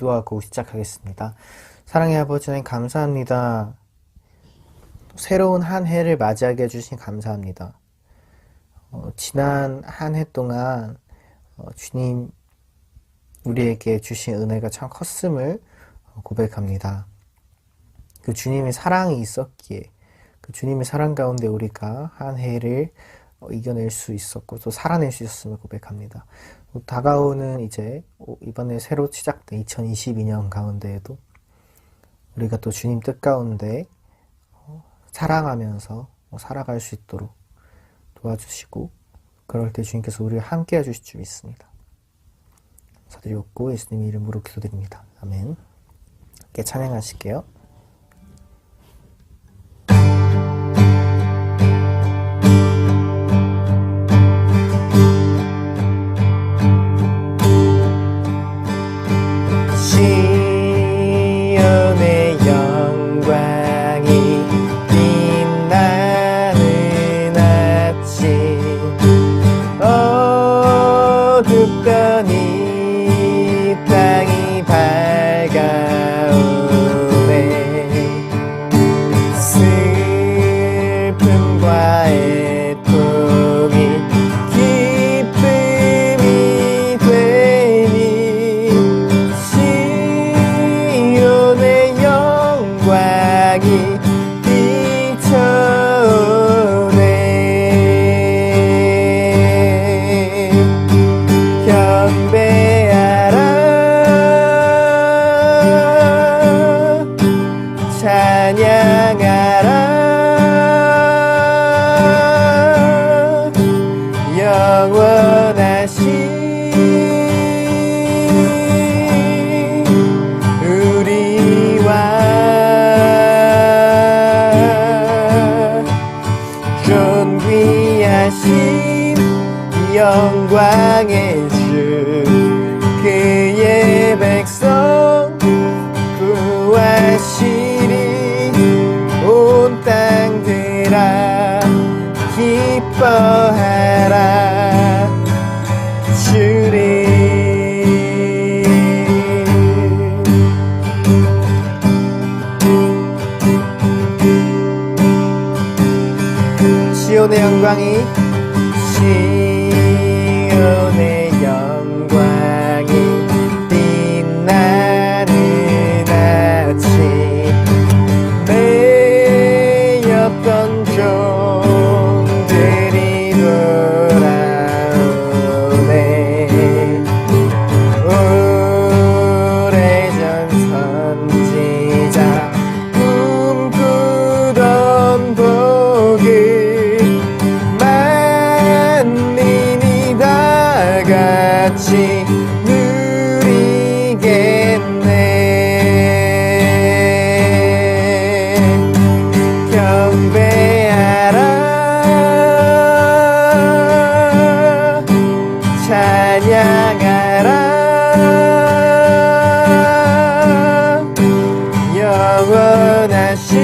기도하고 시작하겠습니다. 사랑의 아버지 하나님 감사합니다. 새로운 한 해를 맞이하게 해주신 감사합니다. 지난 한 해 동안 주님 우리에게 주신 은혜가 참 컸음을 고백합니다. 그 주님의 사랑이 있었기에 그 주님의 사랑 가운데 우리가 한 해를 이겨낼 수 있었고 또 살아낼 수 있었음을 고백합니다. 다가오는 이제 이번에 새로 시작된 2022년 가운데에도 우리가 또 주님 뜻 가운데 사랑하면서 살아갈 수 있도록 도와주시고 그럴 때 주님께서 우리와 함께 해주실 줄 믿습니다. 감사드리고 예수님 이름으로 기도드립니다. 아멘. 함께 찬양하실게요. 시온의 영광이 빛나는 아침 어둡던 이 땅이 밝아오네 슬픔과 애통이 기쁨이 되니 시온의 영광이 비춰오네 경배하라 찬양하라 영원하신 우리와 존귀하신 영광의 주 그의 백성 구하시리 온 땅들아 기뻐하라 주리 시온의 영광이 시온의 영광이 빛나는 아침 매였던 종들이 돌아오네 오래전 선지자 꿈꾸던 복을 만민이 다 같이 누리겠네 경배하라 찬양하라 영원하신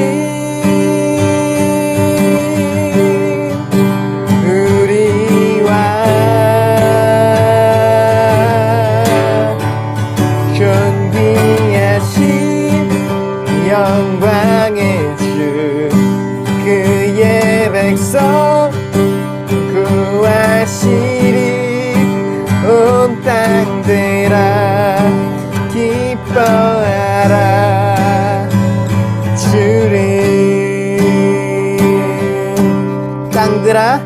우리와 존귀하신 영광의 주 그의 백성 구하시리 온 땅들아 기뻐하라 주리 땅들아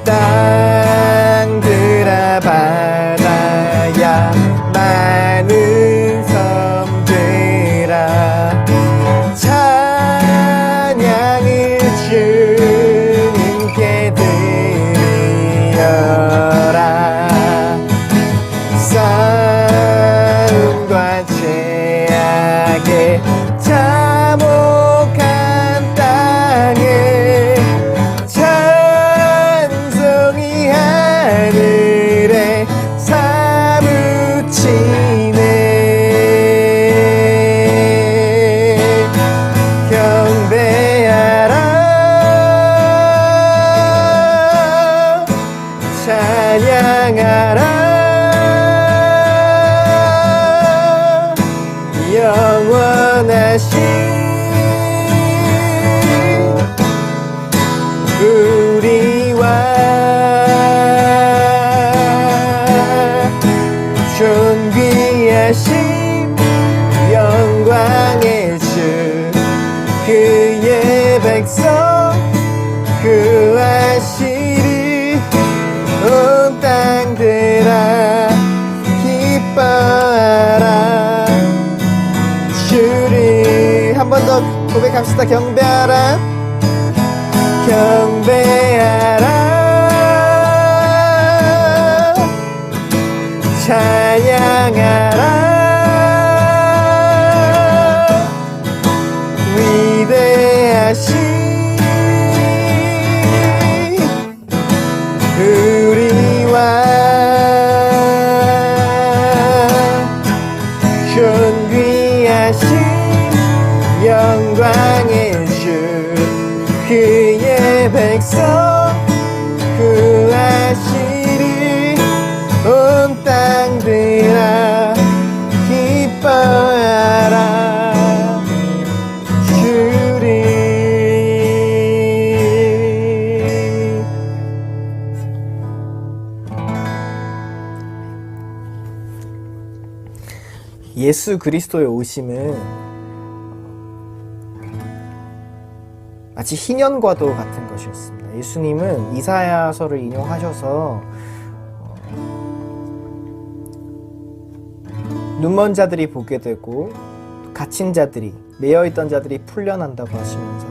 땅들아 바다야 많은 섬들아 찬양을 주님께 드리어라 싸움과 죄악에 참혹한 땅에 찬송이 하늘에 사무치네 경배하라 찬양하라 영원하신 우리와 존귀하신 영광의 주 그의 백성 구하시리 온 땅들아 기뻐하라 주를 한 번 더 고백합시다. 경배하라 경배하라 찬양하라 위대하신 우리와 존귀하신 영광의 주 그의 백성 구하시리 온 땅들아 기뻐하라 주를 예수 그리스도의 오심은 마치 희년과도 같은 것이었습니다. 예수님은 이사야서를 인용하셔서 눈먼 자들이 보게 되고 갇힌 자들이 매여있던 자들이 풀려난다고 하시면서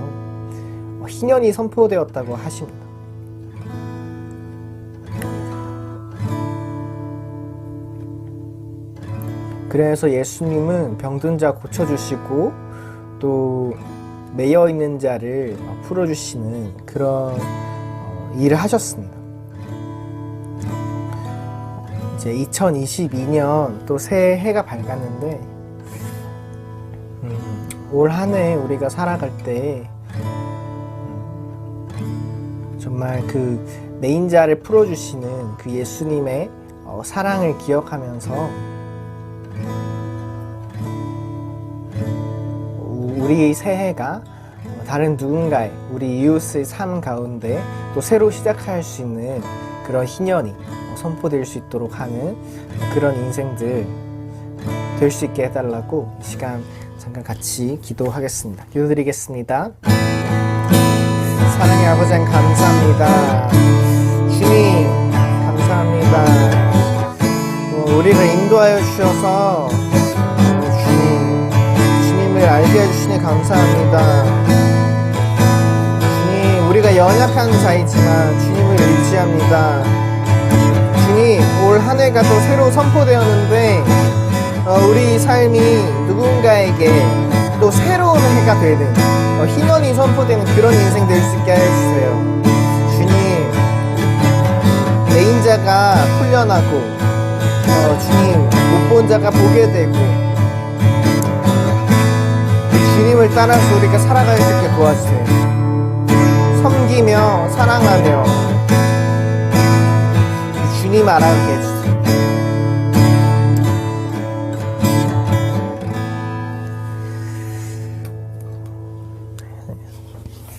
희년이 선포되었다고 하십니다. 그래서 예수님은 병든 자 고쳐주시고 또 매여있는 자를 풀어주시는 그런 일을 하셨습니다. 이제 2022년 또 새해가 밝았는데 올 한 해 우리가 살아갈 때 정말 그 매인 자를 풀어주시는 그 예수님의 사랑을 기억하면서 우리 새해가 다른 누군가의 우리 이웃의 삶 가운데 또 새로 시작할 수 있는 그런 희년이 선포될 수 있도록 하는 그런 인생들 될 수 있게 해달라고 이 시간 잠깐 같이 기도하겠습니다. 기도드리겠습니다. 사랑의 아버지 하나님 감사합니다. 주님 감사합니다. 우리를 인도하여 주셔서 주님을 알게 해주시니 감사합니다. 주님 우리가 연약한 자이지만 주님을 의지합니다. 주님 올 한 해가 또 새로 선포되었는데 우리 삶이 누군가에게 또 새로운 해가 되는 희년이 선포되는 그런 인생 될 수 있게 해주세요. 주님 매인자가 풀려나고 주님 못 본 자가 보게 되고 주님을 따라서 우리가 살아갈 수 있게 도와주세요. 섬기며 사랑하며 주님 알아가게 해주세요.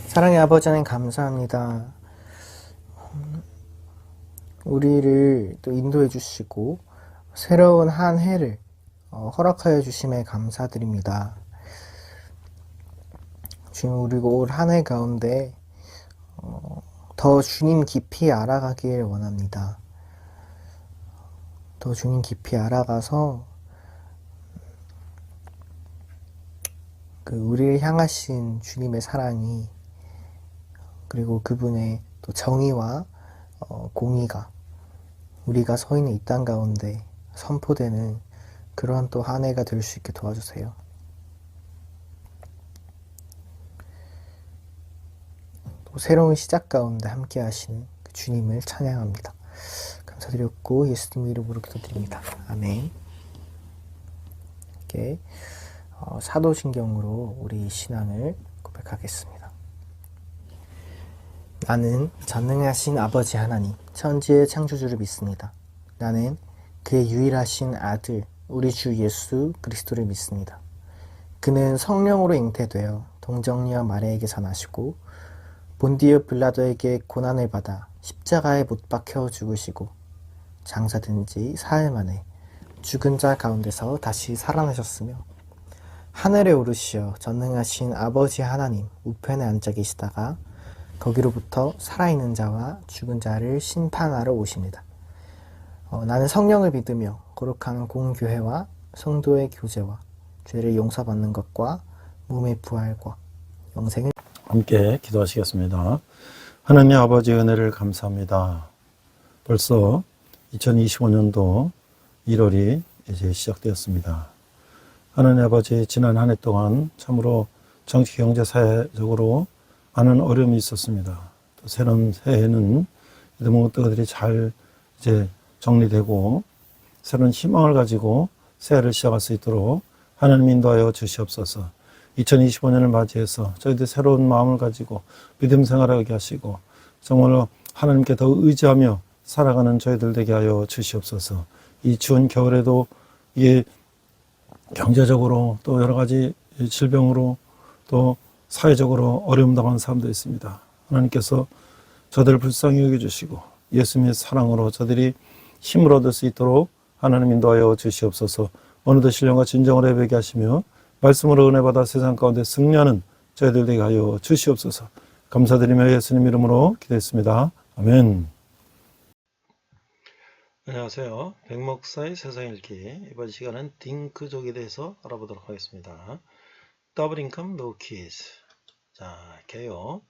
사랑의 아버지 하나님 감사합니다. 우리를 또 인도해 주시고 새로운 한 해를 허락하여 주심에 감사드립니다. 주님 우리가 올 한 해 가운데 더 주님 깊이 알아가길 원합니다. 더 주님 깊이 알아가서 그 우리를 향하신 주님의 사랑이 그리고 그분의 또 정의와 공의가 우리가 서 있는 이 땅 가운데 선포되는 그러한 또 한 해가 될 수 있게 도와주세요. 또 새로운 시작 가운데 함께 하시는 그 주님을 찬양합니다. 감사드렸고 예수님 이름으로 기도드립니다. 아멘. 이렇게 사도신경으로 우리 신앙을 고백하겠습니다. 나는 전능하신 아버지 하나님, 천지의 창조주를 믿습니다. 나는 그의 유일하신 아들, 우리 주 예수 그리스도를 믿습니다. 그는 성령으로 잉태되어 동정녀 마리아에게 자나시고 본디오 빌라도에게 고난을 받아 십자가에 못 박혀 죽으시고 장사된 지 사흘 만에 죽은 자 가운데서 다시 살아나셨으며 하늘에 오르시어 전능하신 아버지 하나님 우편에 앉아 계시다가 거기로부터 살아있는 자와 죽은 자를 심판하러 오십니다. 나는 성령을 믿으며 거룩한 공교회와 성도의 교제와 죄를 용서받는 것과 몸의 부활과 영생을 함께 기도하시겠습니다. 하나님 아버지 은혜를 감사합니다. 벌써 2025년도 1월이 이제 시작되었습니다. 하나님 아버지 지난 한 해 동안 참으로 정치, 경제, 사회적으로 많은 어려움이 있었습니다. 또 새로운 새해에는 모든 것들이 잘 이제 정리되고 새로운 희망을 가지고 새해를 시작할 수 있도록 하나님 인도하여 주시옵소서. 2025년을 맞이해서 저희들 새로운 마음을 가지고 믿음 생활하게 하시고 정말로 하나님께 더 의지하며 살아가는 저희들 되게 하여 주시옵소서. 이 추운 겨울에도 이 경제적으로 또 여러 가지 질병으로 또 사회적으로 어려움 당한 사람도 있습니다. 하나님께서 저들을 불쌍히 여겨주시고 예수님의 사랑으로 저들이 힘을 얻을 수 있도록 하나님 인도하여 주시옵소서. 어느덧 신령과 진정을 예배게 하시며 말씀으로 은혜받아 세상 가운데 승리하는 저희들 되게 하여 주시옵소서. 감사드리며 예수님 이름으로 기도했습니다. 아멘. 안녕하세요. 백목사의 세상 읽기. 이번 시간은 딩크족에 대해서 알아보도록 하겠습니다. 더블 인컴 노 키즈. 자, 개요.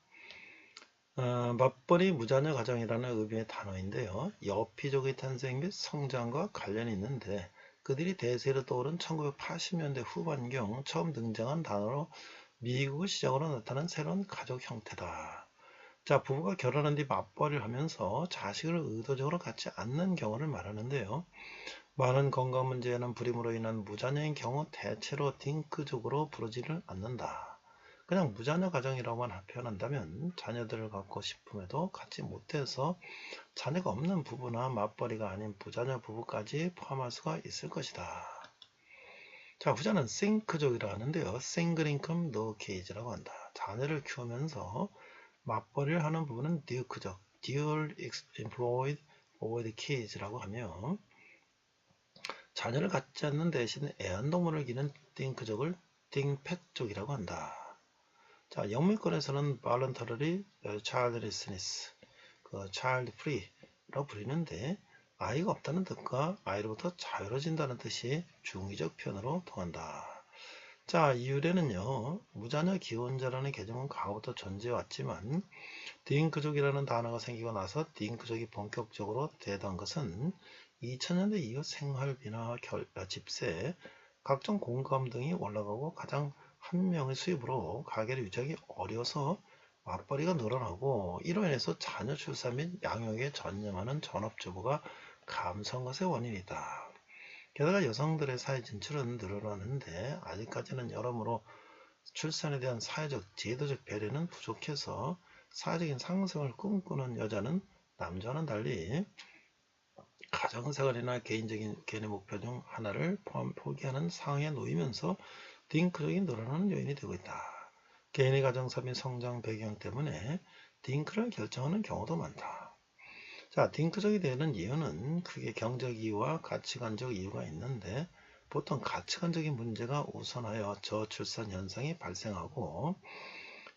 맞벌이 무자녀 가정이라는 의미의 단어인데요. 여피족의 탄생 및 성장과 관련이 있는데 그들이 대세로 떠오른 1980년대 후반경 처음 등장한 단어로 미국을 시작으로 나타난 새로운 가족 형태다. 자, 부부가 결혼한 뒤 맞벌이를 하면서 자식을 의도적으로 갖지 않는 경우를 말하는데요. 많은 건강 문제에는 불임으로 인한 무자녀인 경우 대체로 딩크족으로 부르지를 않는다. 그냥 무자녀 가정이라고만 표현한다면 자녀들을 갖고 싶음에도 갖지 못해서 자녀가 없는 부부나 맞벌이가 아닌 부자녀 부부까지 포함할 수가 있을 것이다. 자, 후자는 싱크족이라 하는데요. 싱글 인컴 노 케이지라고 한다. 자녀를 키우면서 맞벌이를 하는 부분은 듀크족, dual employed with kids라고 하며 자녀를 갖지 않는 대신 애완동물을 기는 딩크족을 딩펫족이라고 한다. 자, 영미권에서는 voluntarily childlessness, child free라고 부르는데 아이가 없다는 뜻과 아이로부터 자유로워진다는 뜻이 중의적 표현으로 통한다. 자, 이유래는요. 무자녀 기혼자라는 개념은 과거부터 존재해왔지만 딩크족이라는 단어가 생기고 나서 딩크족이 본격적으로 대두한 것은 2000년대 이후 생활비나 집세, 각종 공감 등이 올라가고 가장 한 명의 수입으로 가게를 유지하기 어려워서 맞벌이가 늘어나고 이로 인해서 자녀 출산 및 양육에 전념하는 전업주부가 감소한 것의 원인이다. 게다가 여성들의 사회 진출은 늘어나는데 아직까지는 여러모로 출산에 대한 사회적, 제도적 배려는 부족해서 사회적인 상승을 꿈꾸는 여자는 남자와는 달리 가정생활이나 개인적인 개인의 목표 중 하나를 포기하는 상황에 놓이면서 딩크족이 늘어나는 요인이 되고 있다. 개인의 가정사 및 성장 배경 때문에 딩크를 결정하는 경우도 많다. 자, 딩크족이 되는 이유는 크게 경제적 이유와 가치관적 이유가 있는데 보통 가치관적인 문제가 우선하여 저출산 현상이 발생하고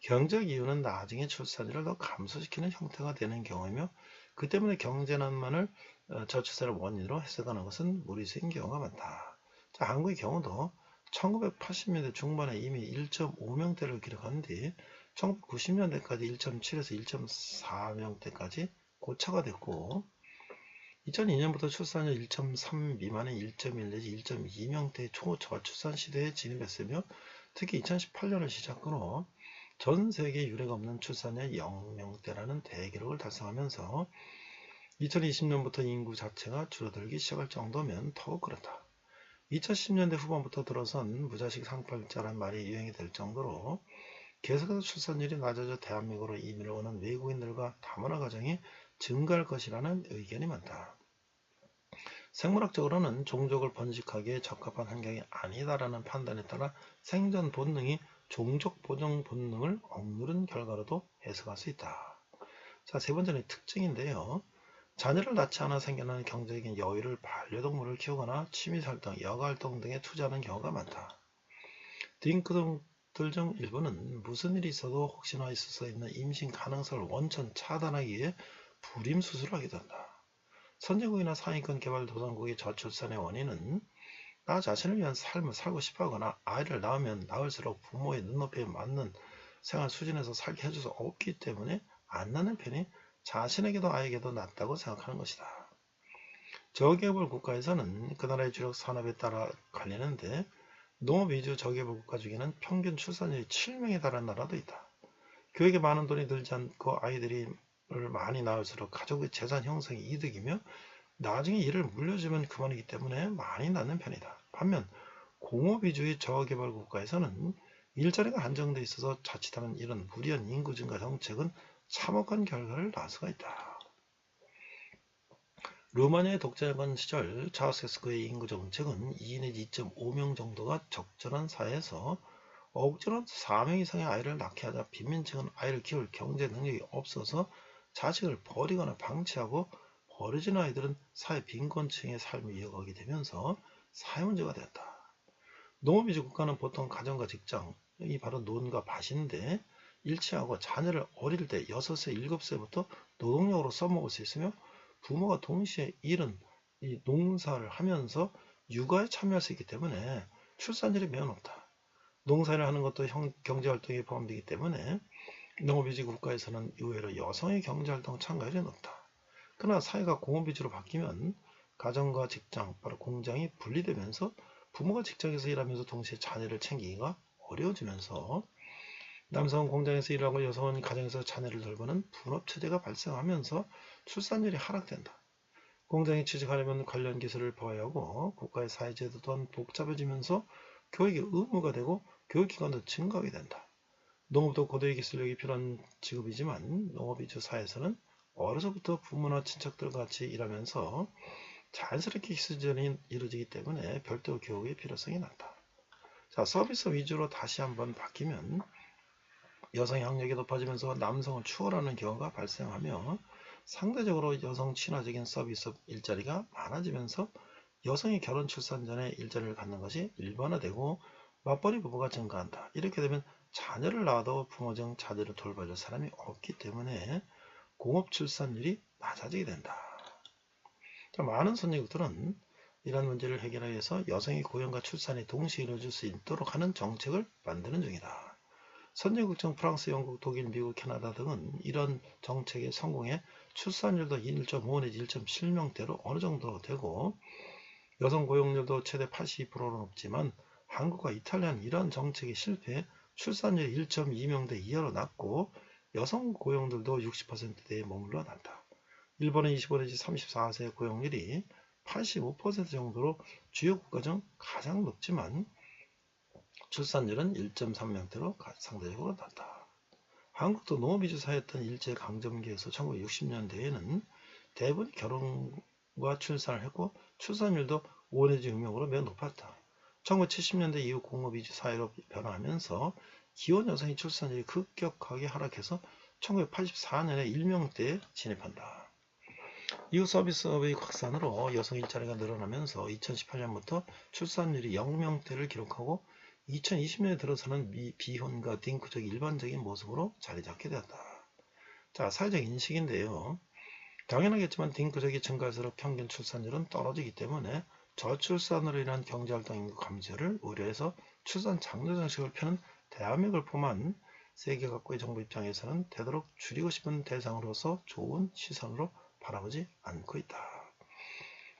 경제적 이유는 나중에 출산율을 더 감소시키는 형태가 되는 경우이며 그 때문에 경제난만을 저출산을 원인으로 해석하는 것은 무리수인 경우가 많다. 자, 한국의 경우도 1980년대 중반에 이미 1.5명대를 기록한 뒤 1990년대까지 1.7에서 1.4명대까지 고차가 됐고 2002년부터 출산율 1.3 미만의 1.1 내지 1.2명대 초저출산 시대에 진입했으며 특히 2018년을 시작으로 전 세계 유례가 없는 출산율 0명대라는 대기록을 달성하면서 2020년부터 인구 자체가 줄어들기 시작할 정도면 더욱 그렇다. 2010년대 후반부터 들어선 무자식 상팔자란 말이 유행이 될 정도로 계속해서 출산율이 낮아져 대한민국으로 이민을 오는 외국인들과 다문화 가정이 증가할 것이라는 의견이 많다. 생물학적으로는 종족을 번식하기에 적합한 환경이 아니다라는 판단에 따라 생존 본능이 종족 보존 본능을 억누른 결과로도 해석할 수 있다. 자, 세 번째는 특징인데요. 자녀를 낳지 않아 생겨나는 경제적인 여유를 반려동물을 키우거나 취미활동, 여가활동 등에 투자하는 경우가 많다. 딩크들 중 일부는 무슨 일이 있어도 혹시나 있을 수 있는 임신 가능성을 원천 차단하기 위해 불임 수술을 하게 된다. 선진국이나 상위권 개발도상국의 저출산의 원인은 나 자신을 위한 삶을 살고 싶어하거나 아이를 낳으면 낳을수록 부모의 눈높이에 맞는 생활 수준에서 살게 해줄 수 없기 때문에 안 낳는 편이 자신에게도 아이에게도 낫다고 생각하는 것이다. 저개발 국가에서는 그 나라의 주력 산업에 따라 갈리는데 농업 위주 저개발 국가 중에는 평균 출산율이 7명에 달하는 나라도 있다. 교육에 많은 돈이 들지 않고 아이들이 많이 낳을수록 가족의 재산 형성이 이득이며 나중에 이를 물려주면 그만이기 때문에 많이 낳는 편이다. 반면 공업 위주의 저개발 국가에서는 일자리가 한정돼 있어서 자칫하면 이런 무리한 인구 증가 정책은 참혹한 결과를 낳을 수가 있다. 루마니아의 독재권 시절 차우세스크의 인구 정책은 2 내지 2.5명 정도가 적절한 사회에서 억지로 4명 이상의 아이를 낳게 하자 빈민층은 아이를 키울 경제 능력이 없어서 자식을 버리거나 방치하고 버려진 아이들은 사회 빈곤층의 삶을 이어가게 되면서 사회 문제가 되었다. 농업위주 국가는 보통 가정과 직장이 바로 논과 밭인데 일치하고 자녀를 어릴 때 6세, 7세부터 노동력으로 써먹을 수 있으며 부모가 동시에 일은 이 농사를 하면서 육아에 참여할 수 있기 때문에 출산율이 매우 높다. 농사를 하는 것도 경제활동에 포함되기 때문에 농업위주 국가에서는 의외로 여성의 경제활동 참가율이 높다. 그러나 사회가 공업위주로 바뀌면 가정과 직장, 바로 공장이 분리되면서 부모가 직장에서 일하면서 동시에 자녀를 챙기기가 어려워지면서 남성은 공장에서 일하고 여성은 가정에서 자녀를 돌보는 분업체제가 발생하면서 출산율이 하락된다. 공장에 취직하려면 관련 기술을 배워야 하고 국가의 사회제도 또한 복잡해지면서 교육이 의무가 되고 교육기관도 증가하게 된다. 농업도 고도의 기술력이 필요한 직업이지만 농업 위주 사회에서는 어려서부터 부모나 친척들과 같이 일하면서 자연스럽게 기술전이 이루어지기 때문에 별도 교육의 필요성이 낮다. 자, 서비스 위주로 다시 한번 바뀌면 여성의 학력이 높아지면서 남성을 추월하는 경우가 발생하며 상대적으로 여성 친화적인 서비스 일자리가 많아지면서 여성이 결혼 출산 전에 일자리를 갖는 것이 일반화되고 맞벌이 부부가 증가한다. 이렇게 되면 자녀를 낳아도 부모 중 자녀를 돌봐줄 사람이 없기 때문에 공업 출산율이 낮아지게 된다. 자, 많은 선진국들은 이러한 문제를 해결하기 위해서 여성의 고용과 출산이 동시에 이루어질 수 있도록 하는 정책을 만드는 중이다. 선진국 중 프랑스, 영국, 독일, 미국, 캐나다 등은 이런 정책에 성공해 출산율도 1.5 내지 1.7명대로 어느 정도 되고 여성 고용률도 최대 82%로 높지만 한국과 이탈리아는 이러한 정책이 실패해 출산율이 1.2명대 이하로 낮고 여성 고용률도 60%대에 머물러 난다. 일본은 25 내지 34세 고용률이 85% 정도로 주요 국가 중 가장 높지만 출산율은 1.3명대로 상대적으로 낮다. 한국도 농업위주 사회였던 일제강점기에서 1960년대에는 대부분이 결혼과 출산을 했고 출산율도 5 내지 6명으로 매우 높았다. 1970년대 이후 공업위주 사회로 변화하면서 기혼 여성의 출산율이 급격하게 하락해서 1984년에 1명대에 진입한다. 이후 서비스업의 확산으로 여성 일자리가 늘어나면서 2018년부터 출산율이 0명대를 기록하고 2020년에 들어서는 비혼과 딩크족이 일반적인 모습으로 자리 잡게 되었다. 자, 사회적 인식인데요. 당연하겠지만 딩크족이 증가할수록 평균 출산율은 떨어지기 때문에 저출산으로 인한 경제활동 인구 감소를 우려해서 출산 장려 정책을 펴는 대한민국을 포함한 세계 각국의 정부 입장에서는 되도록 줄이고 싶은 대상으로서 좋은 시선으로 바라보지 않고 있다.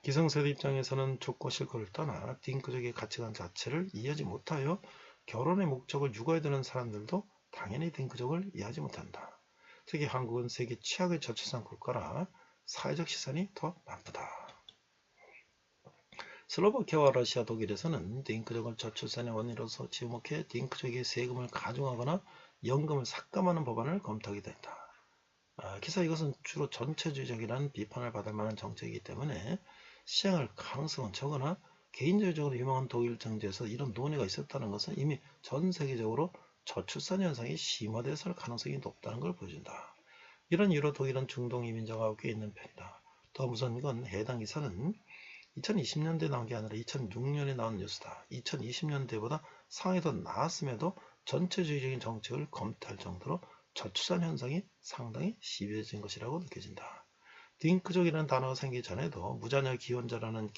기성세대 입장에서는 좋고 싫고를 떠나 딩크족의 가치관 자체를 이해하지 못하여 결혼의 목적을 육아에 두는 사람들도 당연히 딩크족을 이해하지 못한다. 특히 한국은 세계 최악의 저출산 국가라 사회적 시선이 더 나쁘다. 슬로바키아와 러시아, 독일에서는 딩크족을 저출산의 원인으로서 지목해 딩크족의 세금을 가중하거나 연금을 삭감하는 법안을 검토하기도 했다. 기사 이것은 주로 전체주의적이라는 비판을 받을 만한 정책이기 때문에 시행할 가능성은 적으나 개인적으로 유명한 독일 정치에서 이런 논의가 있었다는 것은 이미 전 세계적으로 저출산 현상이 심화되었을 가능성이 높다는 걸 보여준다. 이런 이유로 독일은 중동 이민자가 꽤 있는 편이다. 더 무서운 건 해당 기사는 2020년대에 나온 게 아니라 2006년에 나온 뉴스다. 2020년대보다 상황이 더 나았음에도 전체주의적인 정책을 검토할 정도로 저출산 현상이 상당히 심해진 것이라고 느껴진다. 딩크족이라는 단어가 생기기 전에도 무자녀 기혼자라는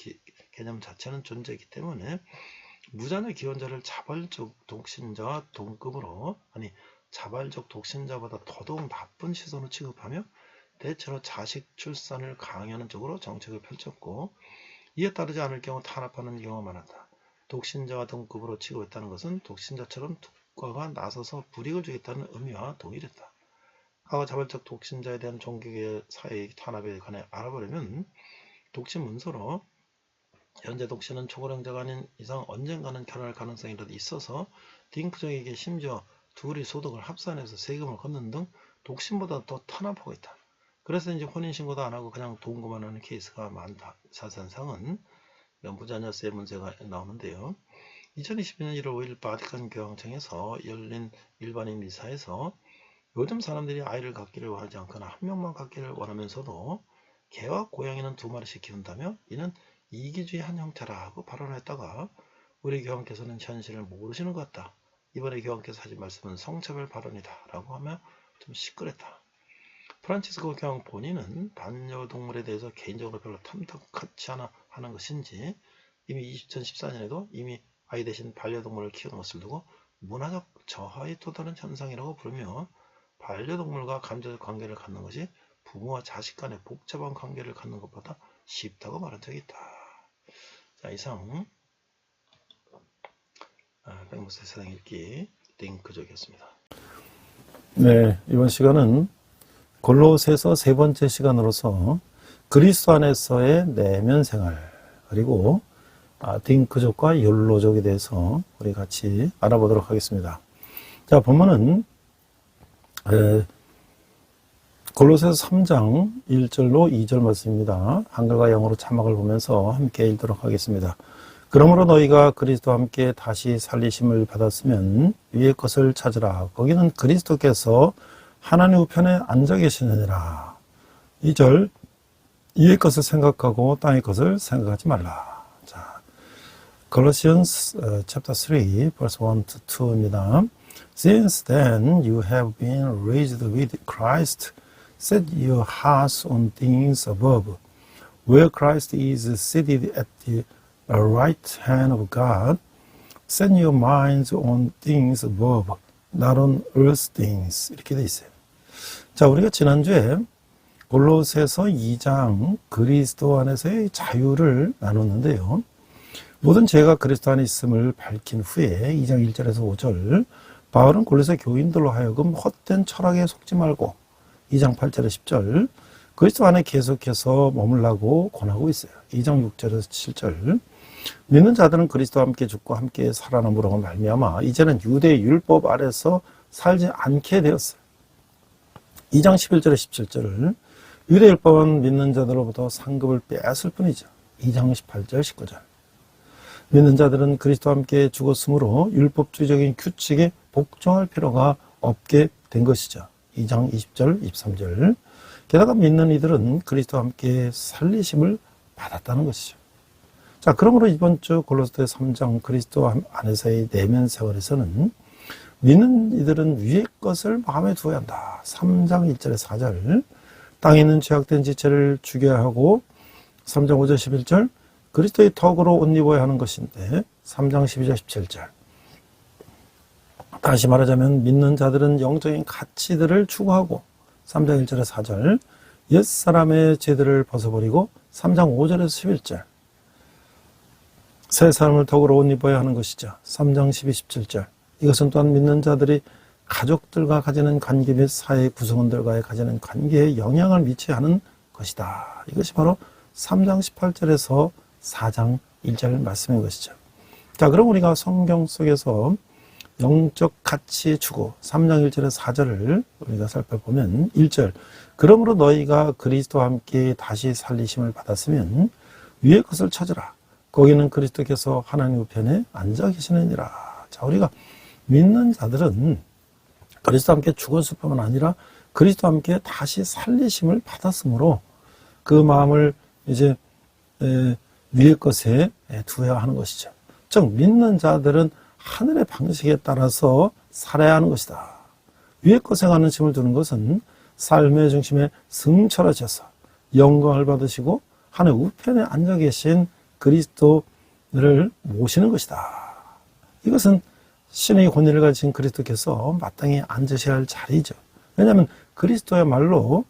개념 자체는 존재했기 때문에 무자녀 기혼자를 자발적 독신자와 동급으로, 아니 자발적 독신자보다 더더욱 나쁜 시선으로 취급하며 대체로 자식 출산을 강요하는 쪽으로 정책을 펼쳤고, 이에 따르지 않을 경우 탄압하는 경우가 많았다. 독신자와 동급으로 취급했다는 것은 독신자처럼 국가가 나서서 불이익을 주겠다는 의미와 동일했다. 과거 자발적 독신자에 대한 종교계 사회의 탄압에 관해 알아보려면 독신 문서로 현재 독신은 초고령자가 아닌 이상 언젠가는 결혼할 가능성이라도 있어서 딩크족에게 심지어 둘이 소득을 합산해서 세금을 걷는 등 독신보다 더 탄압하고 있다. 그래서 이제 혼인신고도 안 하고 그냥 동거만 하는 케이스가 많다. 자세한 사항은 무자녀세 문제가 나오는데요. 2022년 1월 5일 바티칸 교황청에서 열린 일반인 미사에서 요즘 사람들이 아이를 갖기를 원하지 않거나 한 명만 갖기를 원하면서도 개와 고양이는 2마리씩 키운다며 이는 이기주의 한 형태라고 발언했다가 우리 교황께서는 현실을 모르시는 것 같다. 이번에 교황께서 하신 말씀은 성차별 발언이다 라고 하며 좀 시끄랬다. 프란치스코 교황 본인은 반려동물에 대해서 개인적으로 별로 탐탁하지 않아 하는 것인지 이미 2014년에도 이미 아이 대신 반려동물을 키우는 것을 두고 문화적 저하에 도달한 현상이라고 부르며 반려동물과 감정적 관계를 갖는 것이 부모와 자식 간의 복잡한 관계를 갖는 것보다 쉽다고 말한 적이 있다. 자, 이상 백무세 세상 읽기 딩크족이었습니다. 네, 이번 시간은 골로새서 세 번째 시간으로서 그리스도 안에서의 내면 생활, 그리고 딩크족과 욜로족에 대해서 우리 같이 알아보도록 하겠습니다. 자, 본문은 골로새서 3장 1절로 2절 말씀입니다. 한글과 영어로 자막을 보면서 함께 읽도록 하겠습니다. 그러므로 너희가 그리스도와 함께 다시 살리심을 받았으면 위의 것을 찾으라. 거기는 그리스도께서 하나님 우편에 앉아 계시느니라. 2절, 위의 것을 생각하고 땅의 것을 생각하지 말라. 자, Colossians chapter 3 verse 1 to 2입니다. Since then you have been raised with Christ, set your hearts on things above, where Christ is seated at the right hand of God. Set your minds on things above, not on earth things. 이렇게 돼 있어요. 자, 우리가 지난주에 골로새서 2장 그리스도 안에서의 자유를 나눴는데요. 모든 죄가 그리스도 안에 있음을 밝힌 후에 2장 1절에서 5절 바울은 골로새 교인들로 하여금 헛된 철학에 속지 말고 2장 8절에서 10절 그리스도 안에 계속해서 머물라고 권하고 있어요. 2장 6절에서 7절 믿는 자들은 그리스도와 함께 죽고 함께 살아남으로 말미암아 이제는 유대 율법 아래서 살지 않게 되었어요. 2장 11절에서 17절을 유대 율법은 믿는 자들로부터 상급을 빼앗을 뿐이죠. 2장 18절 19절 믿는 자들은 그리스도와 함께 죽었으므로 율법주의적인 규칙에 복종할 필요가 없게 된 것이죠. 2장 20절 23절 게다가 믿는 이들은 그리스도와 함께 살리심을 받았다는 것이죠. 자, 그러므로 이번 주 골로새 3장 그리스도 안에서의 내면 생활에서는 믿는 이들은 위의 것을 마음에 두어야 한다. 3장 1절에서 4절 땅에 있는 죄악된 지체를 죽여야 하고 3장 5절 11절 그리스도의 덕으로 옷 입어야 하는 것인데 3장 12절 17절 다시 말하자면 믿는 자들은 영적인 가치들을 추구하고 3장 1절에서 4절 옛사람의 죄들을 벗어버리고 3장 5절에서 11절 새 사람을 덕으로 옷 입어야 하는 것이죠. 3장 12, 17절 이것은 또한 믿는 자들이 가족들과 가지는 관계 및 사회 구성원들과의 가지는 관계에 영향을 미쳐야 하는 것이다. 이것이 바로 3장 18절에서 4장 1절 말씀인 것이죠. 자, 그럼 우리가 성경 속에서 영적 가치의 추구 3장 1절에서 4절을 우리가 살펴보면 1절 그러므로 너희가 그리스도와 함께 다시 살리심을 받았으면 위의 것을 찾으라. 거기는 그리스도께서 하나님 우편에 앉아 계시느니라. 자, 우리가 믿는 자들은 그리스도와 함께 죽었을 뿐만 아니라 그리스도와 함께 다시 살리심을 받았으므로 그 마음을 이제 위의 것에 두어야 하는 것이죠. 즉 믿는 자들은 하늘의 방식에 따라서 살아야 하는 것이다. 위의 것에 관심을 두는 것은 삶의 중심에 승천하셔서 영광을 받으시고 하늘 우편에 앉아 계신 그리스도를 모시는 것이다. 이것은 신의 권위를 가진 그리스도께서 마땅히 앉으셔야 할 자리죠. 왜냐하면 그리스도야말로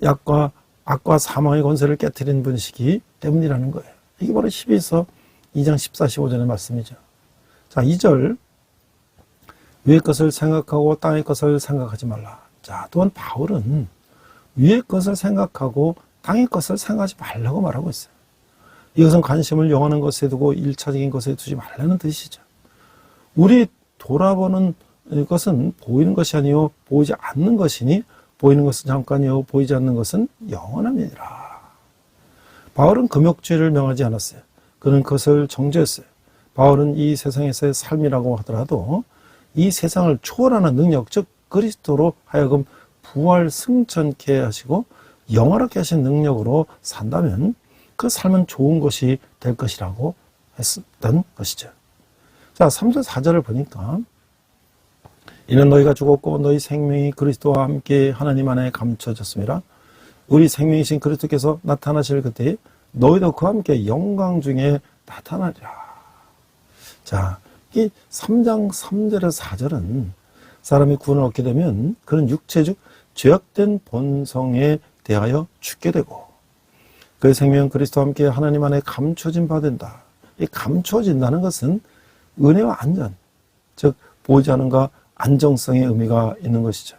악과 사망의 권세를 깨뜨린 분이시기 때문이라는 거예요. 이게 바로 히브리서 2장 14, 15절의 말씀이죠. 자, 2절 위의 것을 생각하고 땅의 것을 생각하지 말라. 자, 또한 바울은 위의 것을 생각하고 땅의 것을 생각하지 말라고 말하고 있어요. 이것은 관심을 영원한 것에 두고 일차적인 것에 두지 말라는 뜻이죠. 우리 돌아보는 것은 보이는 것이 아니요 보이지 않는 것이니 보이는 것은 잠깐이요 보이지 않는 것은 영원함이니라. 바울은 금욕주의를 명하지 않았어요. 그는 그것을 정죄했어요. 바울은 이 세상에서의 삶이라고 하더라도 이 세상을 초월하는 능력, 즉 그리스도로 하여금 부활 승천케 하시고 영원하게 하신 능력으로 산다면 그 삶은 좋은 것이 될 것이라고 했었던 것이죠. 자, 3절 4절을 보니까 이는 너희가 죽었고 너희 생명이 그리스도와 함께 하나님 안에 감춰졌습니다. 우리 생명이신 그리스도께서 나타나실 그때 너희도 그와 함께 영광 중에 나타나리라. 자, 이 3장 3절에서 4절은 사람이 구원을 얻게 되면 그런 육체적 죄악된 본성에 대하여 죽게 되고 그의 생명은 그리스도와 함께 하나님 안에 감춰진 바 된다. 이 감춰진다는 것은 은혜와 안전, 즉 보이지 않은가 안정성의 의미가 있는 것이죠.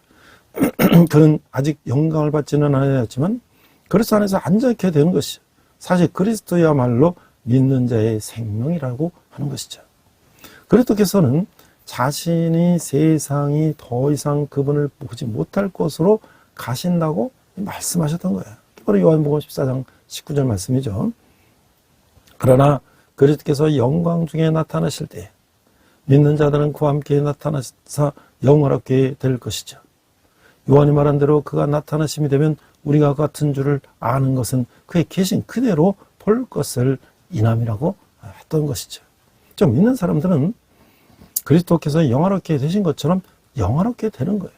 그는 아직 영광을 받지는 않았지만 그리스도 안에서 안전케 되는 것이죠. 사실 그리스도야말로 믿는 자의 생명이라고 하는 것이죠. 그리스도께서는 자신이 세상이 더 이상 그분을 보지 못할 곳으로 가신다고 말씀하셨던 거예요. 바로 요한복음 14장 19절 말씀이죠. 그러나 그리스도께서 영광 중에 나타나실 때 믿는 자들은 그와 함께 나타나사 영원하게 될 것이죠. 요한이 말한 대로 그가 나타나심이 되면 우리가 같은 줄을 아는 것은 그의 계신 그대로 볼 것을 인함이라고 했던 것이죠. 좀 믿는 사람들은 그리스도께서 영원하게 되신 것처럼 영원하게 되는 거예요.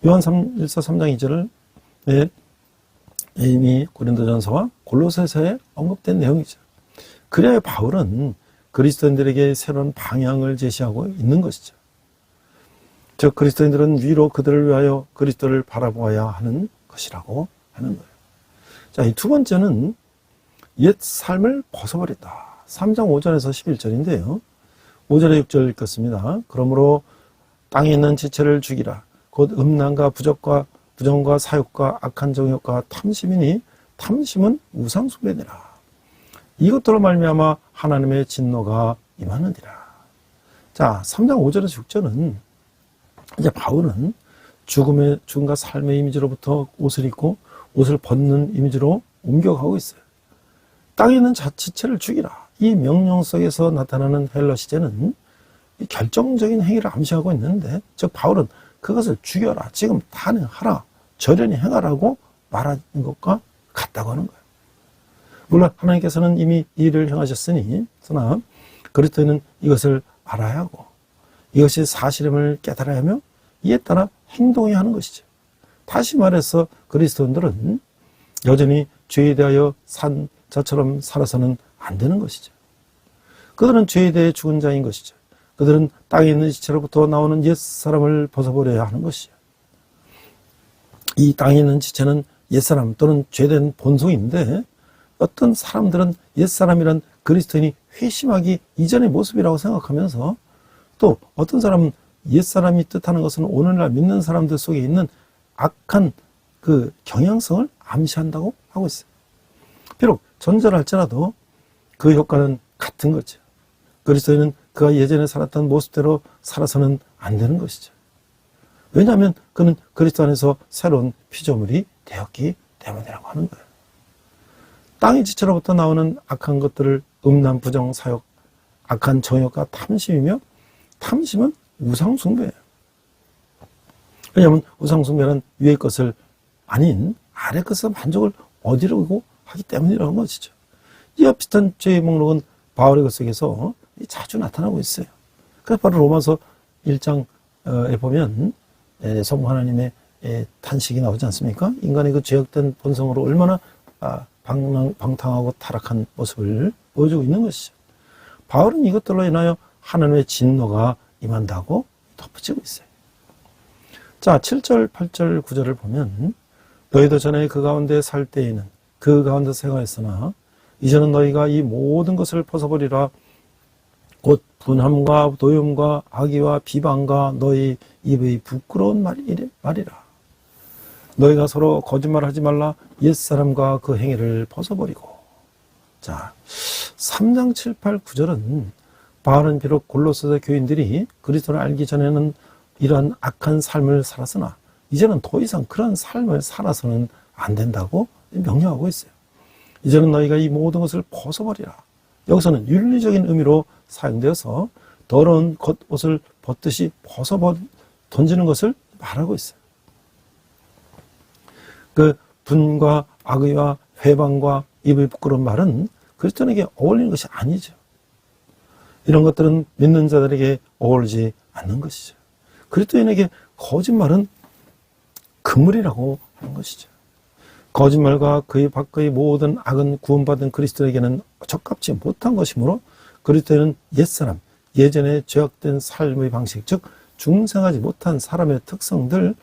요한 1서 3장 2절을 이미 고린도전서와 골로새서에 언급된 내용이죠. 그래야 바울은 그리스도인들에게 새로운 방향을 제시하고 있는 것이죠. 즉 그리스도인들은 위로 그들을 위하여 그리스도를 바라보아야 하는 것이라고 하는 거예요. 자, 이 두 번째는 옛 삶을 벗어버린다. 3장 5절에서 11절인데요. 5절에 6절 읽겠습니다. 그러므로 땅에 있는 지체를 죽이라. 곧 음란과 부정과 사욕과 악한 정욕과 탐심이니 탐심은 우상 숭배니라. 이것들로 말미암아 하나님의 진노가 임하느니라. 자, 3장 5절에서 6절은 이제 바울은 죽음과 삶의 이미지로부터 옷을 입고 옷을 벗는 이미지로 옮겨가고 있어요. 땅에 있는 지체를 죽이라. 이 명령 속에서 나타나는 헬라 시제는 결정적인 행위를 암시하고 있는데, 즉 바울은 그것을 죽여라, 지금 단행하라, 절연히 행하라고 말하는 것과 같다고 하는 거예요. 물론 하나님께서는 이미 이 일을 행하셨으니, 그러나 그리스도인은 이것을 알아야 하고 이것이 사실임을 깨달아야 하며 이에 따라 행동해야 하는 것이죠. 다시 말해서 그리스도인들은 여전히 죄에 대하여 산 자처럼 살아서는 안 되는 것이죠. 그들은 죄에 대해 죽은 자인 것이죠. 그들은 땅에 있는 지체로부터 나오는 옛사람을 벗어버려야 하는 것이죠. 이 땅에 있는 지체는 옛사람 또는 죄된 본성인데, 어떤 사람들은 옛사람이란 그리스도인이 회심하기 이전의 모습이라고 생각하면서, 또 어떤 사람은 옛사람이 뜻하는 것은 오늘날 믿는 사람들 속에 있는 악한 그 경향성을 암시한다고 하고 있어요. 비록 전자를 할지라도 그 효과는 같은 거죠. 그리스도인은 그가 예전에 살았던 모습대로 살아서는 안 되는 것이죠. 왜냐하면 그는 그리스도 안에서 새로운 피조물이 되었기 때문이라고 하는 거예요. 땅의 지체로부터 나오는 악한 것들을 음란, 부정, 사욕, 악한 정욕과 탐심이며, 탐심은 우상숭배예요. 왜냐하면 우상숭배는 위의 것을 아닌 아래 것에 만족을 얻으려고 하기 때문이라는 것이죠. 이와 비슷한 죄의 목록은 바울의 것 속에서 자주 나타나고 있어요. 그래서 바로 로마서 1장에 보면 성부 하나님의 탄식이 나오지 않습니까? 인간의 그 죄악된 본성으로 얼마나 방탕하고 타락한 모습을 보여주고 있는 것이죠. 바울은 이것들로 인하여 하나님의 진노가 임한다고 덧붙이고 있어요. 자, 7절, 8절, 9절을 보면 너희도 전에 그 가운데 살 때에는 그 가운데 생활했으나 이제는 너희가 이 모든 것을 벗어버리라. 곧 분함과 도염과 악의와 비방과 너희 입의 부끄러운 말이라. 너희가 서로 거짓말하지 말라. 옛사람과 그 행위를 벗어버리고. 자, 3장 7, 8, 9절은 바울은 비록 골로새 교인들이 그리스도를 알기 전에는 이러한 악한 삶을 살았으나 이제는 더 이상 그런 삶을 살아서는 안 된다고 명령하고 있어요. 이제는 너희가 이 모든 것을 벗어버리라. 여기서는 윤리적인 의미로 사용되어서 더러운 겉옷을 벗듯이 던지는 것을 말하고 있어요. 그 분과 악의와 회방과 입의 부끄러운 말은 그리스도인에게 어울리는 것이 아니죠. 이런 것들은 믿는 자들에게 어울리지 않는 것이죠. 그리스도인에게 거짓말은 그물이라고 하는 것이죠. 거짓말과 그의 밖의 모든 악은 구원받은 그리스도에게는 적합지 못한 것이므로 그리스도인은 옛사람, 예전에 죄악된 삶의 방식, 즉 중생하지 못한 사람의 특성들을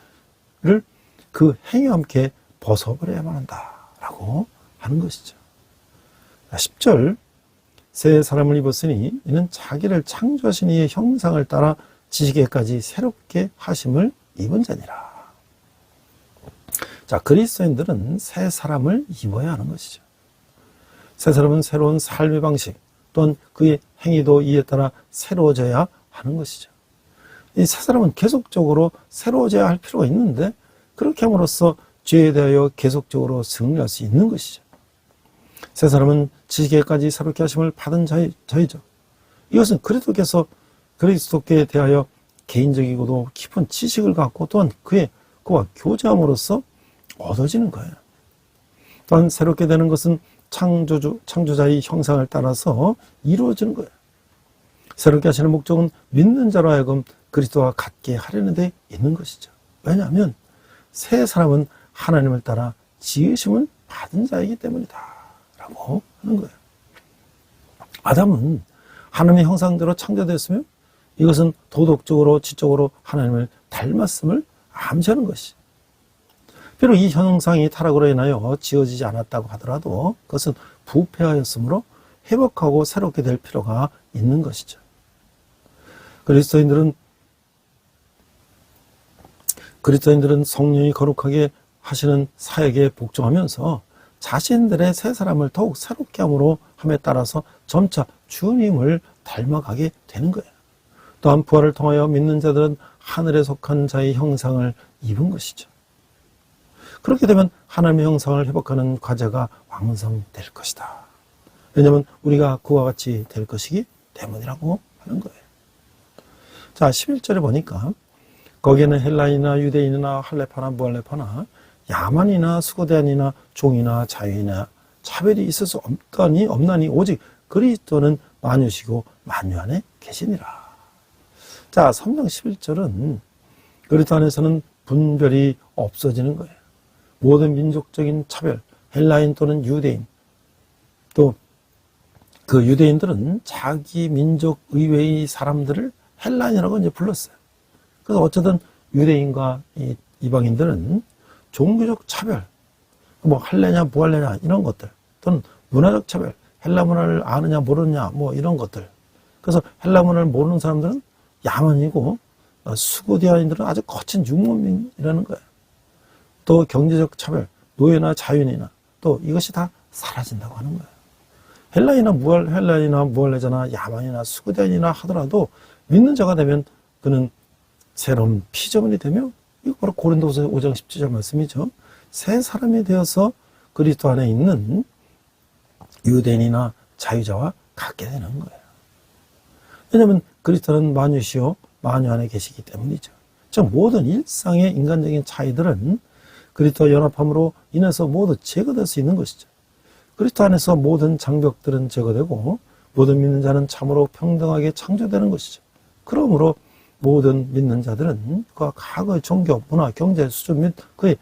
그 행위와 함께 벗어버려야만 한다라고 하는 것이죠. 10절, 새 사람을 입었으니 이는 자기를 창조하신 이의 형상을 따라 지식에까지 새롭게 하심을 입은 자니라. 자, 그리스도인들은 새 사람을 입어야 하는 것이죠. 새 사람은 새로운 삶의 방식 또한 그의 행위도 이에 따라 새로워져야 하는 것이죠. 이 새 사람은 계속적으로 새로워져야 할 필요가 있는데 그렇게 함으로써 죄에 대하여 계속적으로 승리할 수 있는 것이죠. 새 사람은 지식에까지 새롭게 하심을 받은 자이죠. 이것은 그리스도께 대하여 개인적이고도 깊은 지식을 갖고 또한 그와 교제함으로써 얻어지는 거예요. 또한 새롭게 되는 것은 창조자의 형상을 따라서 이루어지는 거예요. 새롭게 하시는 목적은 믿는 자로 하여금 그리스도와 같게 하려는 데 있는 것이죠. 왜냐하면 새 사람은 하나님을 따라 지으심을 받은 자이기 때문이다 라고 하는 거예요. 아담은 하나님의 형상대로 창조되었으며 이것은 도덕적으로 지적으로 하나님을 닮았음을 암시하는 것이죠. 비록 이 형상이 타락으로 인하여 지어지지 않았다고 하더라도 그것은 부패하였으므로 회복하고 새롭게 될 필요가 있는 것이죠. 그리스도인들은 성령이 거룩하게 하시는 사역에 복종하면서 자신들의 새 사람을 더욱 새롭게 함에 따라서 점차 주님을 닮아가게 되는 거예요. 또한 부활을 통하여 믿는 자들은 하늘에 속한 자의 형상을 입은 것이죠. 그렇게 되면 하나님의 형상을 회복하는 과제가 완성될 것이다. 왜냐하면 우리가 그와 같이 될 것이기 때문이라고 하는 거예요. 자, 11절에 보니까 거기에는 헬라인이나 유대인이나 할레파나 무할레파나 야만이나 수고대한이나 종이나 자유이나 차별이 있을 수 없나니 오직 그리스도는 만유시고 만유 안에 계시니라. 자, 3장 11절은 그리스도 안에서는 분별이 없어지는 거예요. 모든 민족적인 차별, 헬라인 또는 유대인, 또 그 유대인들은 자기 민족 의외의 사람들을 헬라인이라고 이제 불렀어요. 그래서 어쨌든 유대인과 이방인들은 종교적 차별, 뭐 할래냐 무할래냐 이런 것들, 또는 문화적 차별, 헬라 문화를 아느냐 모르느냐 뭐 이런 것들. 그래서 헬라 문화를 모르는 사람들은 야만이고 수고대한인들은 아주 거친 유목민이라는 거예요. 또 경제적 차별, 노예나 자유인이나 또 이것이 다 사라진다고 하는 거예요. 헬라인이나 무할레자나 야만이나 수고대한이나 하더라도 믿는 자가 되면 그는 새로운 피조물이 되며 이거 바로 고린도서 5장 17절 말씀이죠. 새 사람이 되어서 그리스도 안에 있는 유대인이나 자유자와 같게 되는 거예요. 왜냐하면 그리스도는 만유시요 만유 안에 계시기 때문이죠. 즉 모든 일상의 인간적인 차이들은 그리스도와 연합함으로 인해서 모두 제거될 수 있는 것이죠. 그리스도 안에서 모든 장벽들은 제거되고 모든 믿는 자는 참으로 평등하게 창조되는 것이죠. 그러므로 모든 믿는 자들은 그와 과거의 종교, 문화, 경제 수준 및 그의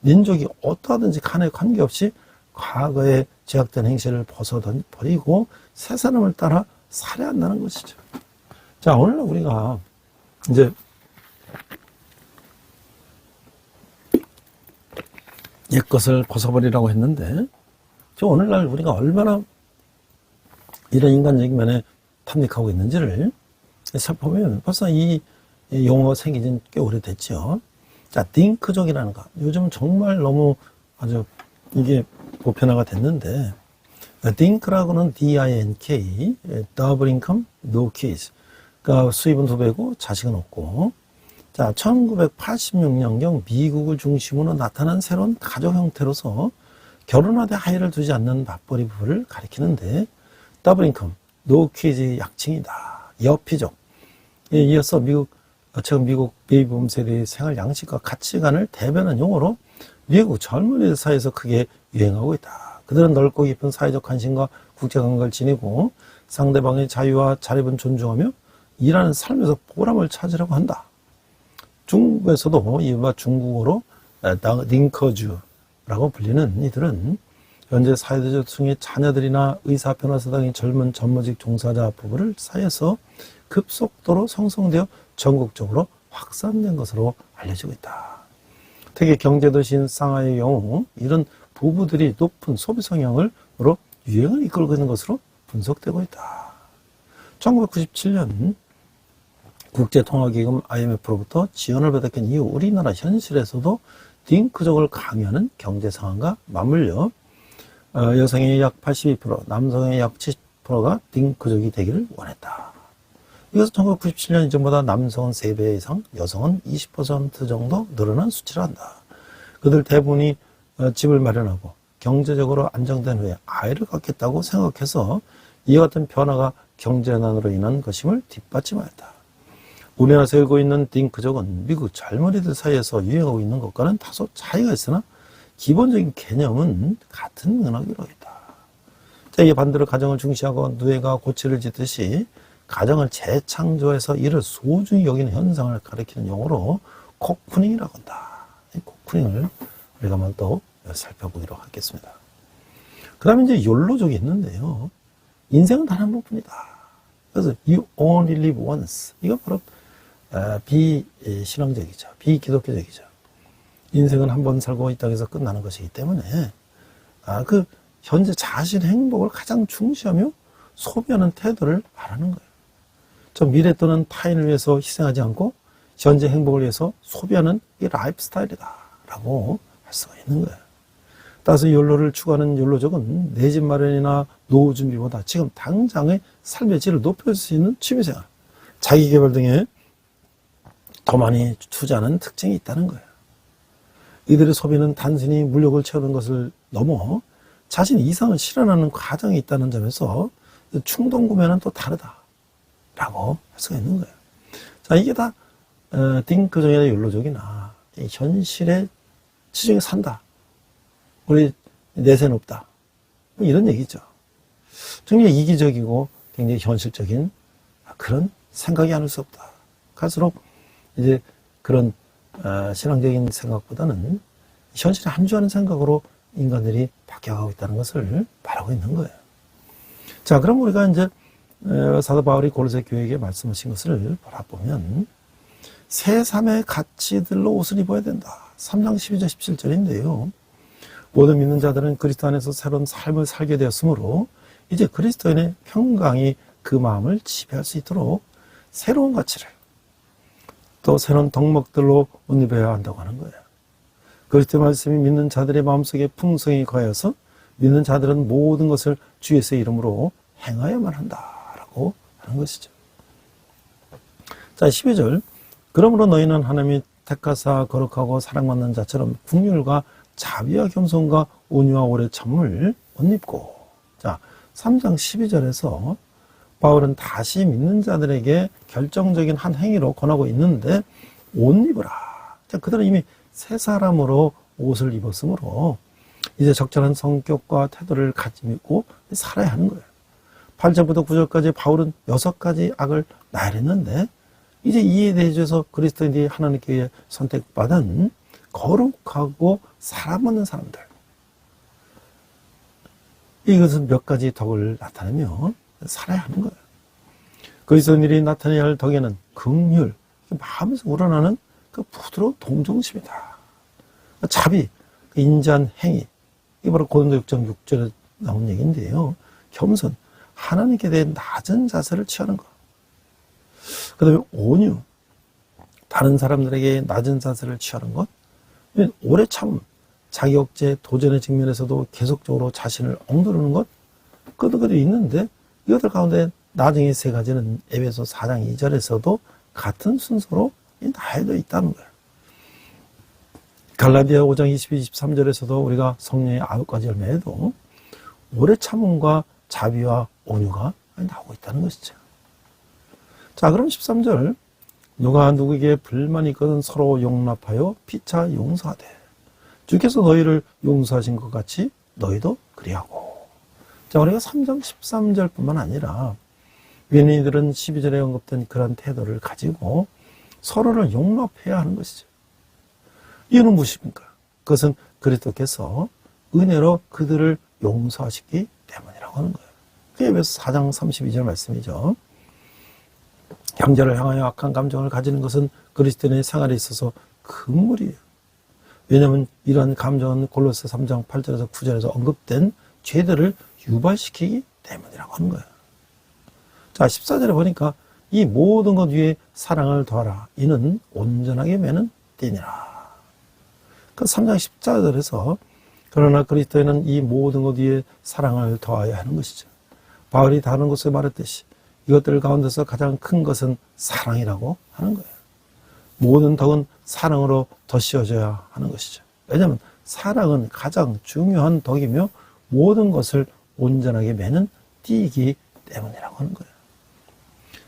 민족이 어떠하든지 간에 관계없이 과거의 죄악된 행실을 벗어버리고 새 사람을 따라 살아야 한다는 것이죠. 자, 오늘날 우리가 이제 옛 것을 벗어버리라고 했는데, 오늘날 우리가 얼마나 이런 인간적인 면에 탐닉하고 있는지를 살펴보면 벌써 이 용어가 생긴 지 꽤 오래됐죠. 자, 딩크족이라는 거. 요즘 정말 너무 아주 이게 보편화가 됐는데, 딩크라고는 D-I-N-K, 더블 인컴, no kids. 그러니까 수입은 2배고 자식은 없고. 자, 1986년경 미국을 중심으로 나타난 새로운 가족 형태로서 결혼하되 아이를 두지 않는 맞벌이 부부를 가리키는데, 더블 인컴, 노 키즈 약칭이다. 여피족. 이어서 최근 미국 베이비붐 세대의 생활 양식과 가치관을 대변한 용어로 미국 젊은이들 사이에서 크게 유행하고 있다. 그들은 넓고 깊은 사회적 관심과 국제관계를 지니고 상대방의 자유와 자립은 존중하며 일하는 삶에서 보람을 찾으려고 한다. 중국에서도 이른바 중국어로 딩커주라고 불리는 이들은 현재 사회대중의 자녀들이나 의사, 변호사 등의 젊은 전무직 종사자 부부를 사이에서 급속도로 형성되어 전국적으로 확산된 것으로 알려지고 있다. 특히 경제도시인 상하이의 경우 이런 부부들이 높은 소비 성향으로 유행을 이끌고 있는 것으로 분석되고 있다. 1997년 국제통화기금 IMF로부터 지원을 받았던 이후 우리나라 현실에서도 딩크족을 강요하는 경제 상황과 맞물려 여성의 약 82%, 남성의 약 70%가 딩크족이 되기를 원했다. 이것은 1997년 이전보다 남성은 3배 이상, 여성은 20% 정도 늘어난 수치를 한다. 그들 대부분이 집을 마련하고 경제적으로 안정된 후에 아이를 갖겠다고 생각해서 이와 같은 변화가 경제난으로 인한 것임을 뒷받침하였다. 우리나라에서 일고 있는 딩크족은 미국 젊은이들 사이에서 유행하고 있는 것과는 다소 차이가 있으나 기본적인 개념은 같은 맥락으로 있다. 자, 이게 반대로 가정을 중시하고 누에가 고치를 짓듯이 가정을 재창조해서 이를 소중히 여기는 현상을 가리키는 용어로 코쿠닝이라고 한다. 이 코쿠닝을 우리가 한번 또 살펴보도록 하겠습니다. 그 다음에 이제 욜로족이 있는데요. 인생은 단 한 번뿐이다. 그래서 you only live once. 이건 바로 비신앙적이죠. 비기독교적이죠. 인생은 한 번 살고 이 땅에서 끝나는 것이기 때문에 그 현재 자신의 행복을 가장 중시하며 소비하는 태도를 말하는 거예요. 저 미래 또는 타인을 위해서 희생하지 않고 현재 행복을 위해서 소비하는 이 라이프 스타일이다 라고 할 수가 있는 거예요. 따라서 욜로를 추구하는 욜로족은 내 집 마련이나 노후 준비보다 지금 당장의 삶의 질을 높일 수 있는 취미생활, 자기개발 등에 더 많이 투자하는 특징이 있다는 거예요. 이들의 소비는 단순히 물욕을 채우는 것을 넘어 자신 이상을 실현하는 과정이 있다는 점에서 충동 구매는 또 다르다라고 할 수가 있는 거예요. 자, 이게 다 딩크족이나 욜로족이나 현실의 지중에 산다. 우리 내세는 없다. 이런 얘기죠. 굉장히 이기적이고 굉장히 현실적인 그런 생각이 아닐 수 없다. 갈수록 이제 그런 신앙적인 생각보다는 현실에 함주하는 생각으로 인간들이 바뀌어가고 있다는 것을 말하고 있는 거예요. 자, 그럼 우리가 이제 사도 바울이 고로새 교회에게 말씀하신 것을 바라보면 새3의 가치들로 옷을 입어야 된다. 3장 12절 17절인데요. 모든 믿는 자들은 그리스도 안에서 새로운 삶을 살게 되었으므로 이제 그리스도인의 평강이 그 마음을 지배할 수 있도록 새로운 가치를 또 새로운 덕목들로 옷 입어야 한다고 하는 거예요. 그리스도 말씀이 믿는 자들의 마음속에 풍성히 거하여서 믿는 자들은 모든 것을 주 예수의 이름으로 행하여만 한다라고 하는 것이죠. 자, 12절. 그러므로 너희는 하나님이 택하사 거룩하고 사랑받는 자처럼 긍휼과 자비와 겸손과 온유와 오래 참을 옷 입고. 자, 3장 12절에서 바울은 다시 믿는 자들에게 결정적인 한 행위로 권하고 있는데 옷 입으라. 자, 그들은 이미 새 사람으로 옷을 입었으므로 이제 적절한 성격과 태도를 가지고 살아야 하는 거예요. 8절부터 9절까지 바울은 6가지 악을 나열했는데 이제 이에 대해서 그리스도인들이 하나님께 의해 선택받은 거룩하고 사람 없는 사람들, 이것은 몇 가지 덕을 나타내며 살아야 하는 거예요. 그리스도인들이 나타내야 할 덕에는 긍휼, 마음에서 우러나는 그 부드러운 동정심이다. 자비, 인자한 행위, 이게 바로 고린도 6장 6절에 나온 얘기인데요. 겸손, 하나님께 대해 낮은 자세를 취하는 것. 그 다음에 온유, 다른 사람들에게 낮은 자세를 취하는 것. 오래 참음, 자기 억제, 도전의 직면에서도 계속적으로 자신을 억누르는 것. 그것도 있는데 이것들 가운데 나중에 3가지는 에베소 4장 2절에서도 같은 순서로 나열되어 있다는 거예요. 갈라디아 5장 22, 23절에서도 우리가 성령의 9가지 열매에도 오래 참음과 자비와 온유가 나오고 있다는 것이죠. 자, 그럼 13절, 누가 누구에게 불만이 있거든 서로 용납하여 피차 용서하되 주께서 너희를 용서하신 것 같이 너희도 그리하고. 자, 우리가 3장 13절뿐만 아니라 유대인들은 12절에 언급된 그런 태도를 가지고 서로를 용납해야 하는 것이죠. 이유는 무엇입니까? 그것은 그리스도께서 은혜로 그들을 용서하시기 때문이라고 하는 거예요. 그게 에베소 4장 32절 말씀이죠. 형제를 향하여 악한 감정을 가지는 것은 그리스도인의 생활에 있어서 금물이에요. 왜냐하면 이러한 감정은 골로새 3장 8절에서 9절에서 언급된 죄들을 유발시키기 때문이라고 하는 거예요. 자, 14절에 보니까 이 모든 것 위에 사랑을 더하라. 이는 온전하게 매는 띠니라. 그 3장 14절에서 그러나 그리스도에는 이 모든 것 위에 사랑을 더하여야 하는 것이죠. 바울이 다른 곳에 말했듯이 이것들 가운데서 가장 큰 것은 사랑이라고 하는 거예요. 모든 덕은 사랑으로 덧씌워져야 하는 것이죠. 왜냐하면 사랑은 가장 중요한 덕이며 모든 것을 온전하게 매는 띠이기 때문이라고 하는 거예요.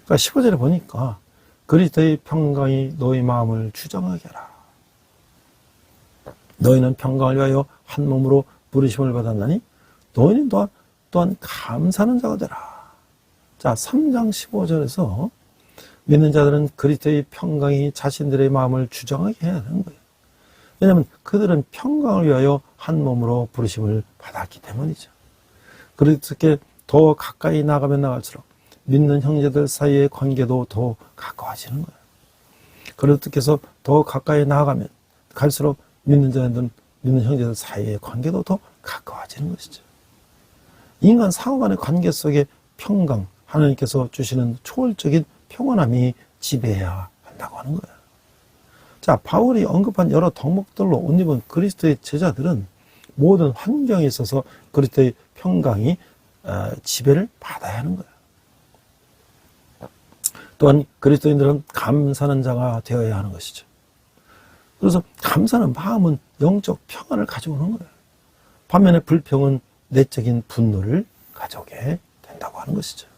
그러니까 15절에 보니까 그리스도의 평강이 너희 마음을 주장하게 하라. 너희는 평강을 위하여 한 몸으로 부르심을 받았나니 너희는 또한 감사하는 자가 되라. 자, 3장 15절에서 믿는 자들은 그리스도의 평강이 자신들의 마음을 주장하게 해야 하는 거예요. 왜냐하면 그들은 평강을 위하여 한 몸으로 부르심을 받았기 때문이죠. 그리스도께 더 가까이 나가면 나갈수록 믿는 형제들 사이의 관계도 더 가까워지는 거예요. 그리스도께서 더 가까이 나아가면 갈수록 믿는 자들은 믿는 형제들 사이의 관계도 더 가까워지는 것이죠. 인간 상호 간의 관계 속에 평강, 하나님께서 주시는 초월적인 평안함이 지배해야 한다고 하는 거예요. 자, 바울이 언급한 여러 덕목들로 옷 입은 그리스도의 제자들은 모든 환경에 있어서 그리스도의 평강이 지배를 받아야 하는 거예요. 또한 그리스도인들은 감사하는 자가 되어야 하는 것이죠. 그래서 감사는 마음은 영적 평안을 가져오는 거예요. 반면에 불평은 내적인 분노를 가져오게 된다고 하는 것이죠.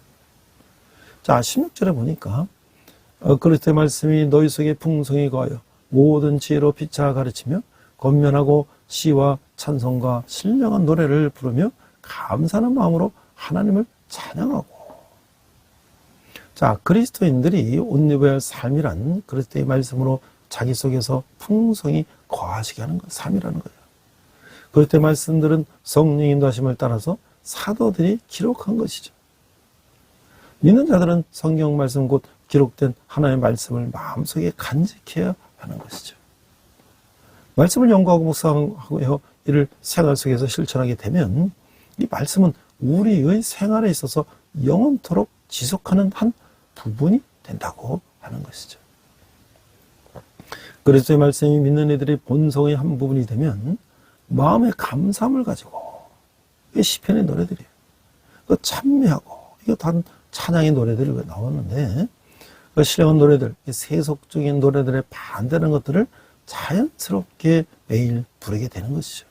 자, 16절에 보니까 그리스도의 말씀이 너희 속에 풍성히 거하여 모든 지혜로 피차 가르치며 권면하고 시와 찬송과 신령한 노래를 부르며 감사하는 마음으로 하나님을 찬양하고. 자, 그리스도인들이 옷 입어야 할 삶이란 그리스도의 말씀으로 자기 속에서 풍성히 거하시게 하는 삶이라는 거예요. 그리스도의 말씀들은 성령 인도하심을 따라서 사도들이 기록한 것이죠. 믿는 자들은 성경 말씀 곧 기록된 하나님의 말씀을 마음속에 간직해야 하는 것이죠. 말씀을 연구하고 묵상하고 이를 생활 속에서 실천하게 되면 이 말씀은 우리의 생활에 있어서 영원토록 지속하는 한 부분이 된다고 하는 것이죠. 그리스도의 말씀이 믿는 이들의 본성의 한 부분이 되면 마음의 감사함을 가지고 이게 시편의 노래들이에요. 그 찬미하고 이거 다 찬양의 노래들이 나오는데 그 신령한 노래들, 세속적인 노래들에 반대하는 것들을 자연스럽게 매일 부르게 되는 것이죠.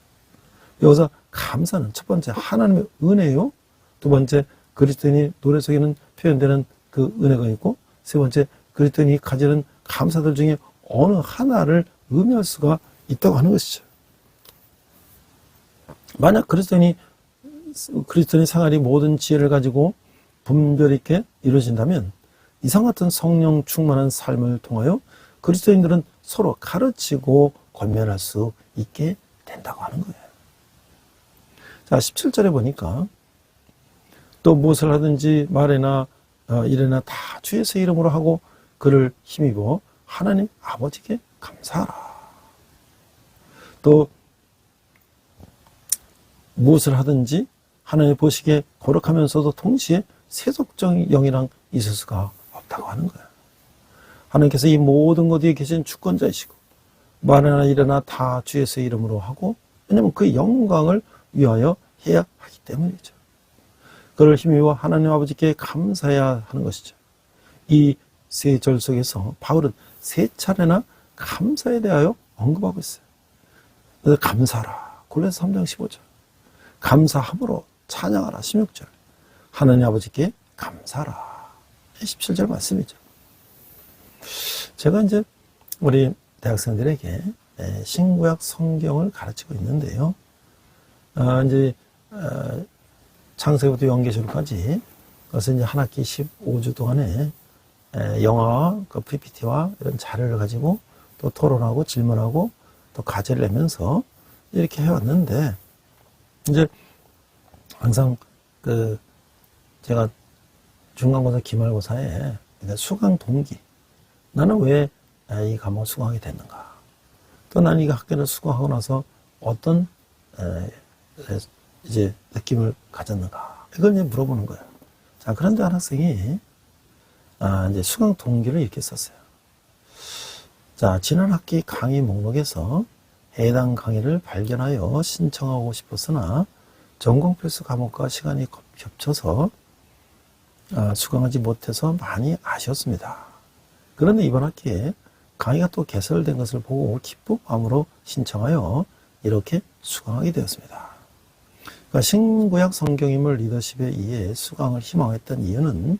여기서 감사는 첫 번째 하나님의 은혜요, 두 번째, 그리스도인이 노래 속에는 표현되는 그 은혜가 있고, 세 번째, 그리스도인이 가지는 감사들 중에 어느 하나를 의미할 수가 있다고 하는 것이죠. 만약 그리스도인이 생활이 모든 지혜를 가지고 분별 있게 이루어진다면 이상 같은 성령 충만한 삶을 통하여 그리스도인들은 서로 가르치고 권면할 수 있게 된다고 하는 거예요. 자, 17절에 보니까 또 무엇을 하든지 말이나 일이나 다 주 예수의 이름으로 하고 그를 힘입어 하나님 아버지께 감사하라. 또 무엇을 하든지 하나님 보시기에 거룩하면서도 동시에 세속적 영이랑 있을 수가 없다고 하는 거예요. 하나님께서 이 모든 것 위에 계신 주권자이시고 말이나 일이나 다 주 예수의 이름으로 하고, 왜냐하면 그 영광을 위하여 해야 하기 때문이죠. 그를 힘입어 하나님 아버지께 감사해야 하는 것이죠. 이 세 절 속에서 바울은 세 차례나 감사에 대하여 언급하고 있어요. 그래서 감사하라. 골로새 3장 15절. 감사함으로 찬양하라. 16절. 하나님 아버지께 감사하라. 17절 말씀이죠. 제가 이제 우리 대학생들에게 신구약 성경을 가르치고 있는데요. 이제 창세기부터 연계절까지 그것은 이제 한 학기 15주 동안에 영어와 그 PPT와 이런 자료를 가지고 또 토론하고 질문하고 또 과제를 내면서 이렇게 해왔는데, 이제 항상 그 제가 중간고사 기말고사에 수강 동기, 나는 왜 이 과목을 수강하게 됐는가, 또 나는 이 학교를 수강하고 나서 어떤 이제 느낌을 가졌는가, 이걸 이제 물어보는 거예요. 자, 그런데 한 학생이 이제 수강 동기를 이렇게 썼어요. 자, 지난 학기 강의 목록에서 해당 강의를 발견하여 신청하고 싶었으나 전공 필수 과목과 시간이 겹쳐서 수강하지 못해서 많이 아쉬웠습니다. 그런데 이번 학기에 강의가 또 개설된 것을 보고 기쁜 마음으로 신청하여 이렇게 수강하게 되었습니다. 그러니까 신구약 성경인물 리더십에 의해 수강을 희망했던 이유는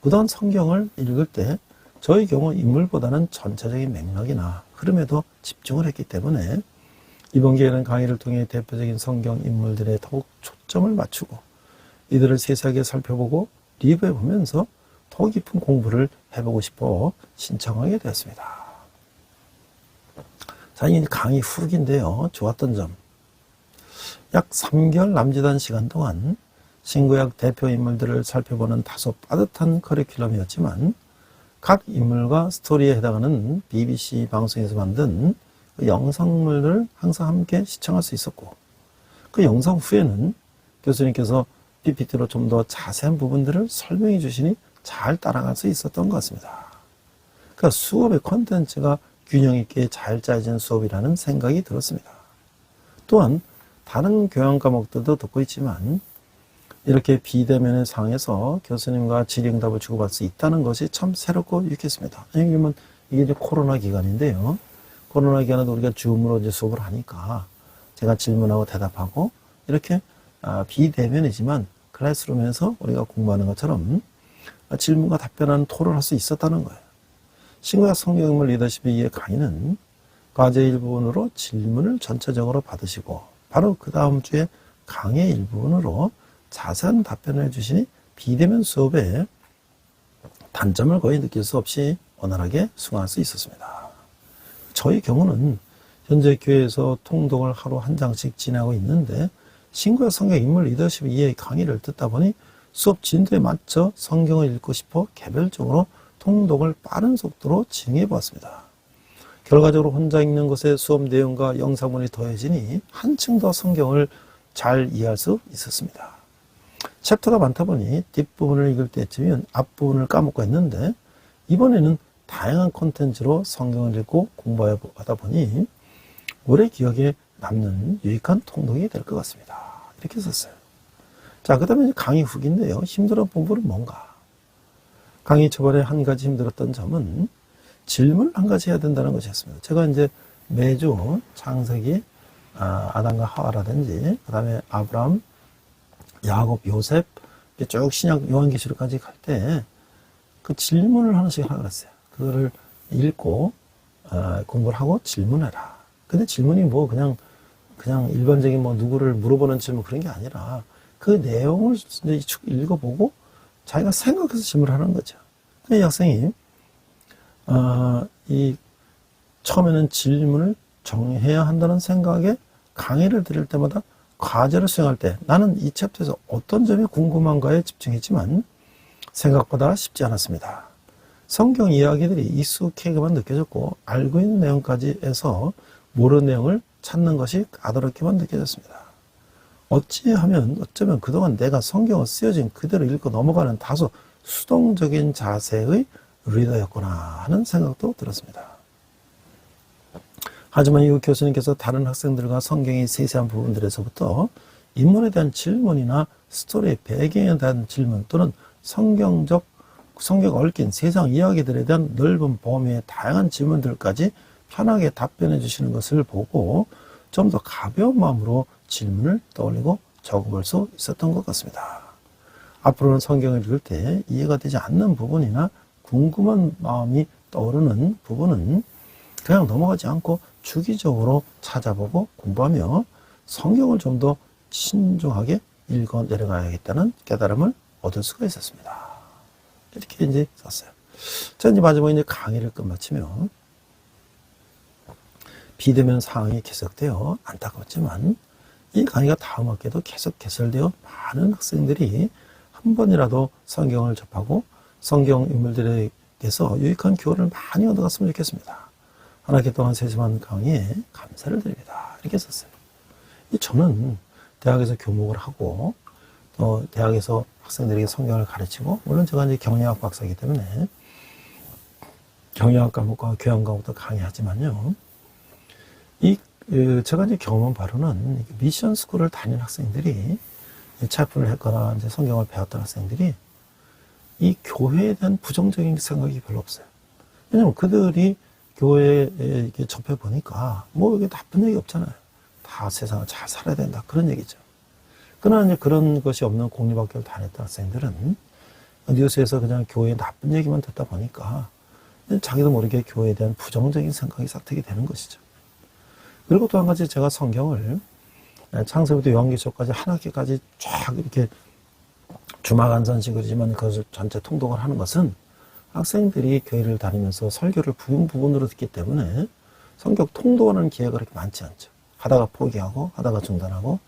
그동안 성경을 읽을 때 저희 경우 인물보다는 전체적인 맥락이나 흐름에 더 집중을 했기 때문에 이번 기회는 강의를 통해 대표적인 성경 인물들에 더욱 초점을 맞추고 이들을 세세하게 살펴보고 리뷰해보면서 더 깊은 공부를 해보고 싶어 신청하게 되었습니다. 자, 이 강의 후기인데요. 좋았던 점. 약 3개월 남짓한 시간 동안 신구약 대표 인물들을 살펴보는 다소 빠듯한 커리큘럼이었지만 각 인물과 스토리에 해당하는 BBC 방송에서 만든 그 영상물을 항상 함께 시청할 수 있었고, 그 영상 후에는 교수님께서 PPT로 좀 더 자세한 부분들을 설명해 주시니 잘 따라갈 수 있었던 것 같습니다. 그러니까 수업의 콘텐츠가 균형 있게 잘 짜여진 수업이라는 생각이 들었습니다. 또한 다른 교양 과목들도 듣고 있지만 이렇게 비대면의 상황에서 교수님과 질의응답을 주고받을 수 있다는 것이 참 새롭고 유익했습니다. 왜냐하면 이게 이제 코로나 기간인데요. 코로나 기간에도 우리가 줌으로 이제 수업을 하니까 제가 질문하고 대답하고 이렇게 비대면이지만 클래스룸에서 우리가 공부하는 것처럼 질문과 답변하는 토론을 할 수 있었다는 거예요. 신구약 성경인물 리더십에 의해 강의는 과제 일부분으로 질문을 전체적으로 받으시고 바로 그 다음 주에 강의 일부분으로 자세한 답변을 해주시니 비대면 수업에 단점을 거의 느낄 수 없이 원활하게 수강할 수 있었습니다. 저희 경우는 현재 교회에서 통독을 하루 한 장씩 진행하고 있는데 신구약 성경 인물 리더십 이해 강의를 듣다 보니 수업 진도에 맞춰 성경을 읽고 싶어 개별적으로 통독을 빠른 속도로 진행해 보았습니다. 결과적으로 혼자 읽는 것에 수업 내용과 영상문이 더해지니 한층 더 성경을 잘 이해할 수 있었습니다. 챕터가 많다 보니 뒷부분을 읽을 때쯤이면 앞부분을 까먹고 했는데 이번에는 다양한 콘텐츠로 성경을 읽고 공부하다 보니 오래 기억에 남는 유익한 통독이 될 것 같습니다. 이렇게 썼어요. 자, 그 다음에 강의 후기인데요. 힘들었던 부분은 뭔가? 강의 초반에 한 가지 힘들었던 점은 질문 한 가지 해야 된다는 것이었습니다. 제가 이제 매주 창세기, 아담과 하와라든지, 그 다음에 아브라함, 야곱, 요셉, 쭉 신약 요한계시록까지 갈 때 그 질문을 하나씩 하라 그랬어요. 그거를 읽고 공부를 하고 질문해라. 근데 질문이 뭐 그냥 일반적인 뭐 누구를 물어보는 질문 그런 게 아니라 그 내용을 쭉 읽어보고 자기가 생각해서 질문을 하는 거죠. 이 학생이 처음에는 질문을 정해야 한다는 생각에 강의를 들을 때마다 과제를 수행할 때 나는 이 챕터에서 어떤 점이 궁금한가에 집중했지만 생각보다 쉽지 않았습니다. 성경 이야기들이 익숙하게만 느껴졌고 알고 있는 내용까지 해서 모르는 내용을 찾는 것이 까다롭게만 느껴졌습니다. 어쩌면 그동안 내가 성경을 쓰여진 그대로 읽고 넘어가는 다소 수동적인 자세의 리더였구나 하는 생각도 들었습니다. 하지만 이후 교수님께서 다른 학생들과 성경의 세세한 부분들에서부터 인물에 대한 질문이나 스토리의 배경에 대한 질문 또는 성경 얽힌 세상 이야기들에 대한 넓은 범위의 다양한 질문들까지 편하게 답변해 주시는 것을 보고 좀 더 가벼운 마음으로 질문을 떠올리고 적어볼 수 있었던 것 같습니다. 앞으로는 성경을 읽을 때 이해가 되지 않는 부분이나 궁금한 마음이 떠오르는 부분은 그냥 넘어가지 않고 주기적으로 찾아보고 공부하며 성경을 좀 더 신중하게 읽어 내려가야겠다는 깨달음을 얻을 수가 있었습니다. 이렇게 이제 썼어요. 자, 이제 마지막에 이제 강의를 끝마치며 비대면 상황이 계속되어 안타깝지만 이 강의가 다음 학기에도 계속 개설되어 많은 학생들이 한 번이라도 성경을 접하고 성경 인물들에게서 유익한 교훈을 많이 얻어갔으면 좋겠습니다. 한 학기 동안 세심한 강의에 감사를 드립니다. 이렇게 썼어요. 저는 대학에서 교목을 하고 또 대학에서 학생들에게 성경을 가르치고 물론 제가 이제 경영학 박사이기 때문에 경영학 과목과 교양 과목도 강의하지만요. 제가 이제 경험한 바로는 미션 스쿨을 다니는 학생들이 차이프를 했거나 이제 성경을 배웠던 학생들이 이 교회에 대한 부정적인 생각이 별로 없어요. 왜냐면 그들이 교회에 이렇게 접해 보니까 뭐 이게 나쁜 얘기 없잖아요. 다 세상을 잘 살아야 된다 그런 얘기죠. 그러나 이제 그런 것이 없는 공립학교를 다녔던 학생들은 뉴스에서 그냥 교회의 나쁜 얘기만 듣다 보니까 자기도 모르게 교회에 대한 부정적인 생각이 싹트게 되는 것이죠. 그리고 또 한 가지 제가 성경을 창세부터 요한계시록까지 한 학기까지 쫙 이렇게 주마간선식이지만 그것을 전체 통독을 하는 것은 학생들이 교회를 다니면서 설교를 부분으로 듣기 때문에 성경 통독하는 기회가 그렇게 많지 않죠. 하다가 포기하고 하다가 중단하고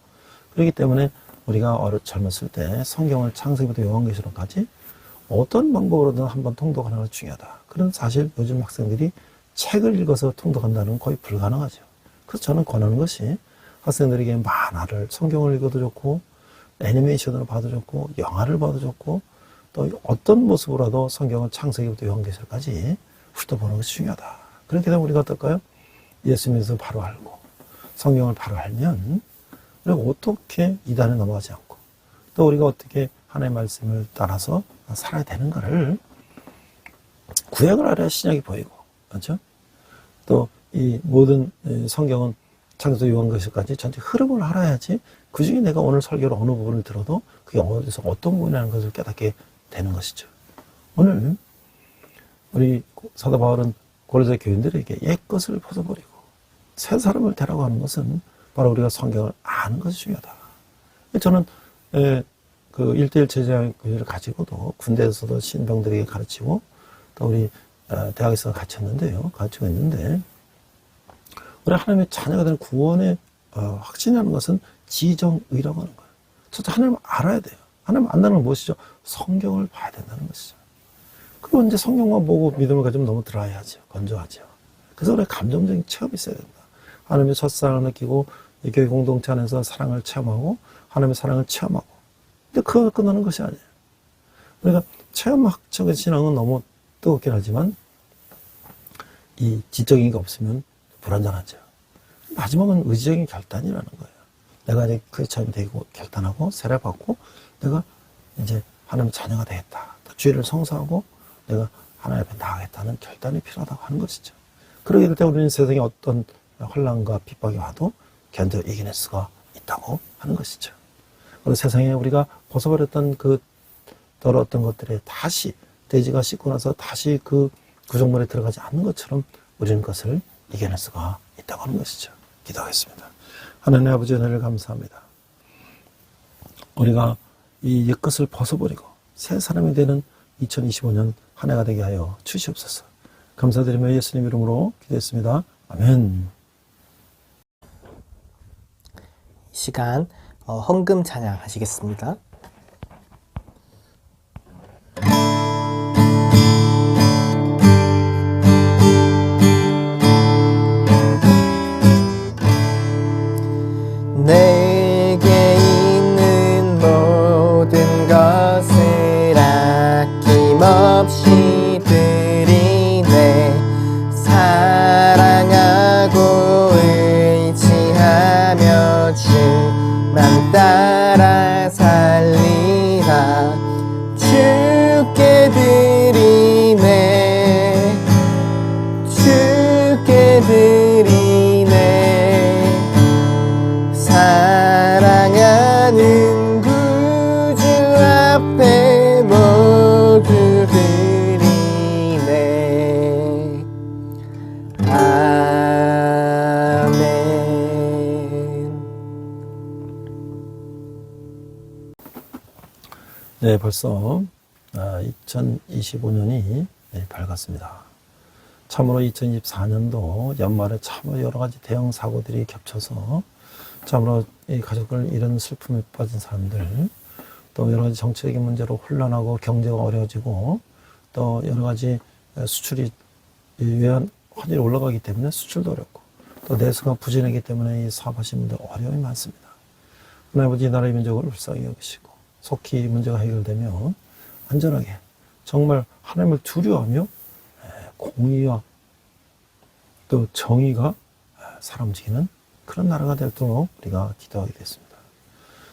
그렇기 때문에 우리가 젊었을 때 성경을 창세기부터 요한계시록까지 어떤 방법으로든 한번 통독하는 것이 중요하다. 그런 사실 요즘 학생들이 책을 읽어서 통독한다는 건 거의 불가능하죠. 그래서 저는 권하는 것이 학생들에게 만화를 성경을 읽어도 좋고 애니메이션으로 봐도 좋고 영화를 봐도 좋고 또 어떤 모습으로라도 성경을 창세기부터 요한계시록까지 훑어보는 것이 중요하다. 그렇게 되면 우리가 어떨까요? 예수님에서 바로 알고 성경을 바로 알면 우리가 어떻게 이단에 넘어가지 않고 또 우리가 어떻게 하나님의 말씀을 따라서 살아야 되는가를 구약을 알아야 신약이 보이고 그렇죠? 또 이 모든 성경은 창세부터 요한계시록까지 전체 흐름을 알아야지 그 중에 내가 오늘 설교로 어느 부분을 들어도 그게 어디서 어떤 부분이라는 것을 깨닫게 되는 것이죠. 오늘 우리 사도 바울은 고린도 교인들에게 옛것을 벗어버리고 새 사람을 되라고 하는 것은 바로 우리가 성경을 아는 것이 중요하다. 저는 그 1:1 제자교회를 가지고도 군대에서도 신병들에게 가르치고 또 우리 대학에서 가르치고 있는데 우리 하나님의 자녀가 되는 구원의 확신이라는 것은 지정의라고 하는 거예요. 첫째 하나님을 알아야 돼요. 하나님 안다는 건 무엇이죠? 성경을 봐야 된다는 것이죠. 그리고 이제 성경만 보고 믿음을 가지면 너무 드라이하죠. 건조하죠. 그래서 우리가 감정적인 체험이 있어야 된다. 하나님의 첫사랑을 느끼고 교회 공동체 안에서 사랑을 체험하고 하나님의 사랑을 체험하고 근데 그거 끝나는 것이 아니에요. 우리가 체험학적인 신앙은 너무 뜨겁긴 하지만 이 지적인 게 없으면 불완전하죠. 마지막은 의지적인 결단이라는 거예요. 내가 이제 크리스찬이 되고 결단하고 세례받고 내가 이제 하나님의 자녀가 되겠다. 주의를 성사하고 내가 하나님 앞에 나가겠다는 결단이 필요하다고 하는 것이죠. 그러기 때문에 우리는 세상에 어떤 혼란과 핍박이 와도 견뎌 이겨낼 수가 있다고 하는 것이죠. 그리고 세상에 우리가 벗어버렸던 그 더러웠던 것들에 다시 돼지가 씻고 나서 다시 그 구정물에 들어가지 않는 것처럼 우리는 그것을 이겨낼 수가 있다고 하는 것이죠. 기도하겠습니다. 하나님 아버지 은혜를 감사합니다. 우리가 이 옛것을 벗어버리고 새 사람이 되는 2025년 한 해가 되게 하여 주시옵소서. 감사드리며 예수님 이름으로 기도했습니다. 아멘. 이 시간 헌금 찬양 하시겠습니다. 내게 있는 모든 것을 아낌없이 드리네. 사랑하고 의지하며 주만 따라 살리라. 주께 드리네. 주께 드리네. 사랑하는 구주 앞에 모두 드리네. 아멘. 네, 벌써 2025년이 밝았습니다. 참으로 2024년도 연말에 참으로 여러 가지 대형 사고들이 겹쳐서 참으로 이 가족을 잃은 슬픔에 빠진 사람들, 또 여러 가지 정치적인 문제로 혼란하고 경제가 어려워지고, 또 여러 가지 수출이 외환 환율이 올라가기 때문에 수출도 어렵고, 또 내수가 부진하기 때문에 이 사업하시는 분들 어려움이 많습니다. 하나님 아버지 나라의 민족을 불쌍히 여기시고 속히 문제가 해결되면 안전하게 정말 하나님을 두려워하며 공의와 또 정의가 살아움직이는 그런 나라가 되도록 우리가 기도하게 됐습니다.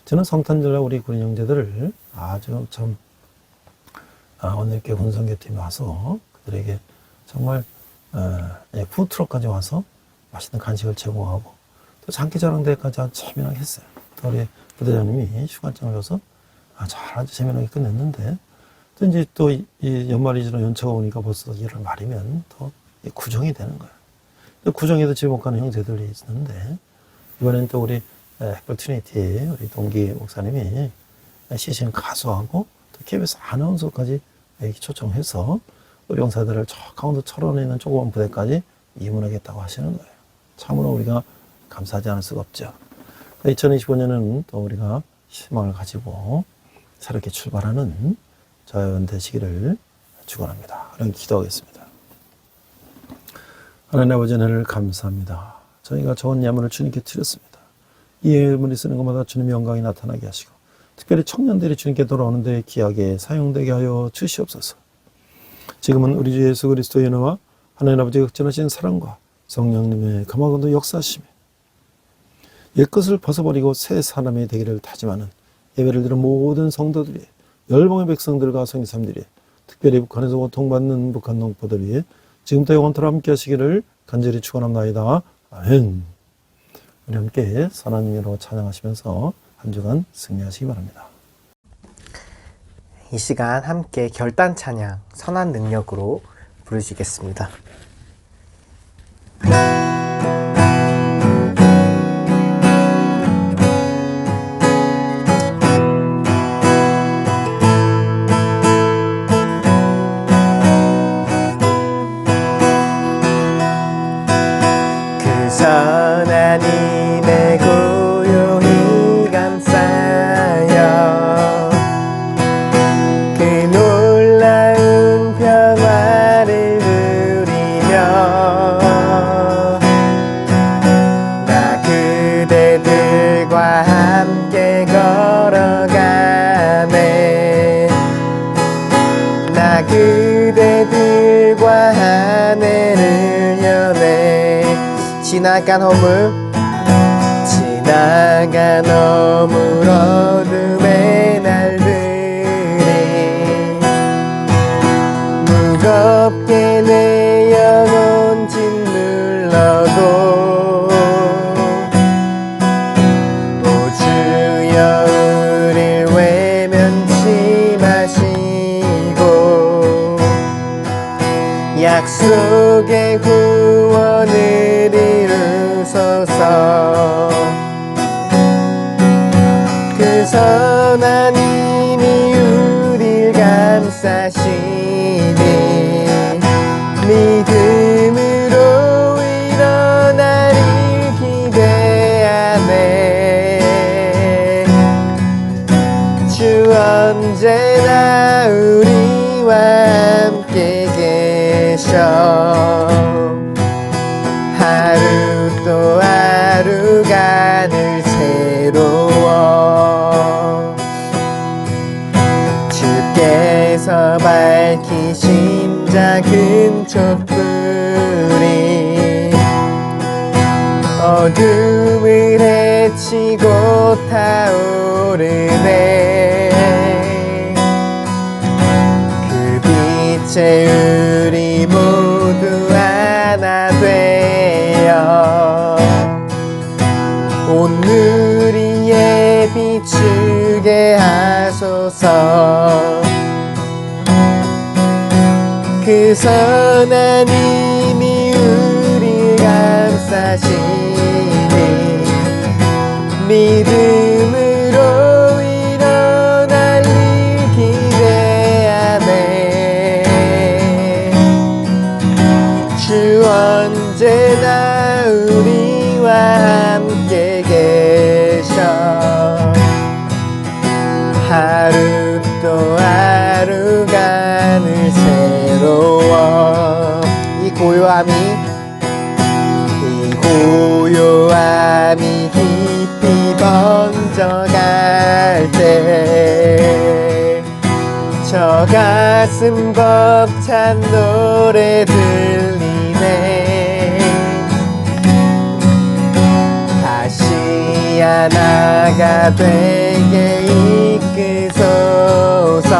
저는 성탄절에 우리 군인 형제들을 아주 참 오늘께 군성교팀에 와서 그들에게 정말 푸드트럭까지 와서 맛있는 간식을 제공하고 또 장기자랑대회까지 아주 재미나게 했어요. 또 우리 부대장님이 휴관장을 줘서 아주 재미나게 끝냈는데 또 이제 또 이 연말이 지나 연초가 오니까 벌써 1월 말이면 또 구정이 되는 거예요. 또 구정에도 집에 못 가는 형제들이 있는데 이번엔 또 우리 핵별 트리니티 우리 동기 목사님이 CCN 가수하고 또 KBS 아나운서까지 이렇게 초청해서 우리 용사들을 저 강원도 철원에 있는 조그만 부대까지 입문하겠다고 하시는 거예요. 참으로 우리가 감사하지 않을 수가 없죠. 2025년은 또 우리가 희망을 가지고 새롭게 출발하는 저희원 되시기를 축원합니다. 그럼 기도하겠습니다. 하나님 아버지 은혜를 감사합니다. 저희가 좋은 예물을 주님께 드렸습니다. 이 예물이 쓰는 것마다 주님의 영광이 나타나게 하시고 특별히 청년들이 주님께 돌아오는 데 귀하게 사용되게 하여 주시옵소서. 지금은 우리 주 예수 그리스도의 은혜와 하나님 아버지의 극진하신 사랑과 성령님의 감화감도 역사하시며 옛것을 벗어버리고 새 사람이 되기를 다짐하는 예배를 드린 모든 성도들이 열방의 백성들과 성인삼들이 특별히 북한에서 고통받는 북한 농포들이 지금부터 영원토록 함께 하시기를 간절히 축원합니다. 아멘. 우리 함께 선한 의미로 찬양하시면서 한 주간 승리하시기 바랍니다. 이 시간 함께 결단 찬양 선한 능력으로 부르시겠습니다. 선한 힘에 고요히 감싸여 그 놀라운 평화를 누리며 나 그대들과 함께 걸어가네. 나 그대들과 한 해를 여네. 지나간 어물 어둠의 날들이 무겁게 내 영혼 짓눌러도 오 주여 우릴 외면치 마시 우리의 구원을 이루소서. 그 선한 힘이 우릴 감싸시니 믿음으로 일어나를 기대하네. 주 언제나 우리와 함께 계셔. 하루 또 하루가 늘 새로워. 주께서 밝히신 작은 촛불이 어둠을 헤치고 타오르네. 그 빛에 우리 모두 하나 되어 오늘이에 비추게 하소서. 그 선한 힘이 우리 감싸시니 믿음으로 일어날 일 기대하네. 주 언제나 우리와 함께 계셔. 하루 또 하루가 늘 새로워. 이 고요함이 깊이 번져갈 때 저 가슴 벅찬 노래 들리네. 다시 하나가 되게 이끄소서.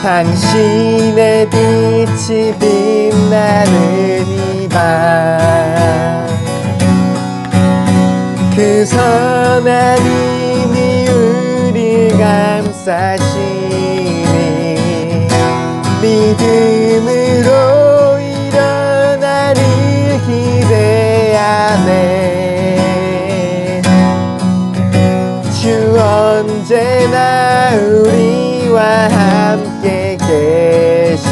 당신의 빛이 빛나는 이 밤 그 선한 힘이 우릴 감싸시니 믿음으로 일어나를 기대하네. 주 언제나 우리와 함께 계셔.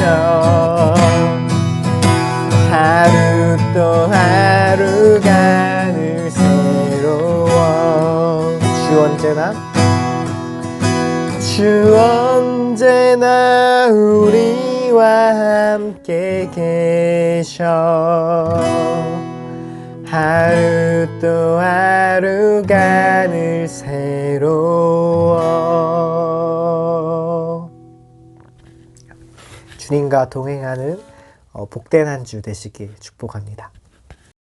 하루 또 하루가 늘 새로워. 주 언제나 우리와 함께 계셔. 하루 또 하루가 늘 새로워. 주님과 동행하는 복된 한 주 되시길 축복합니다.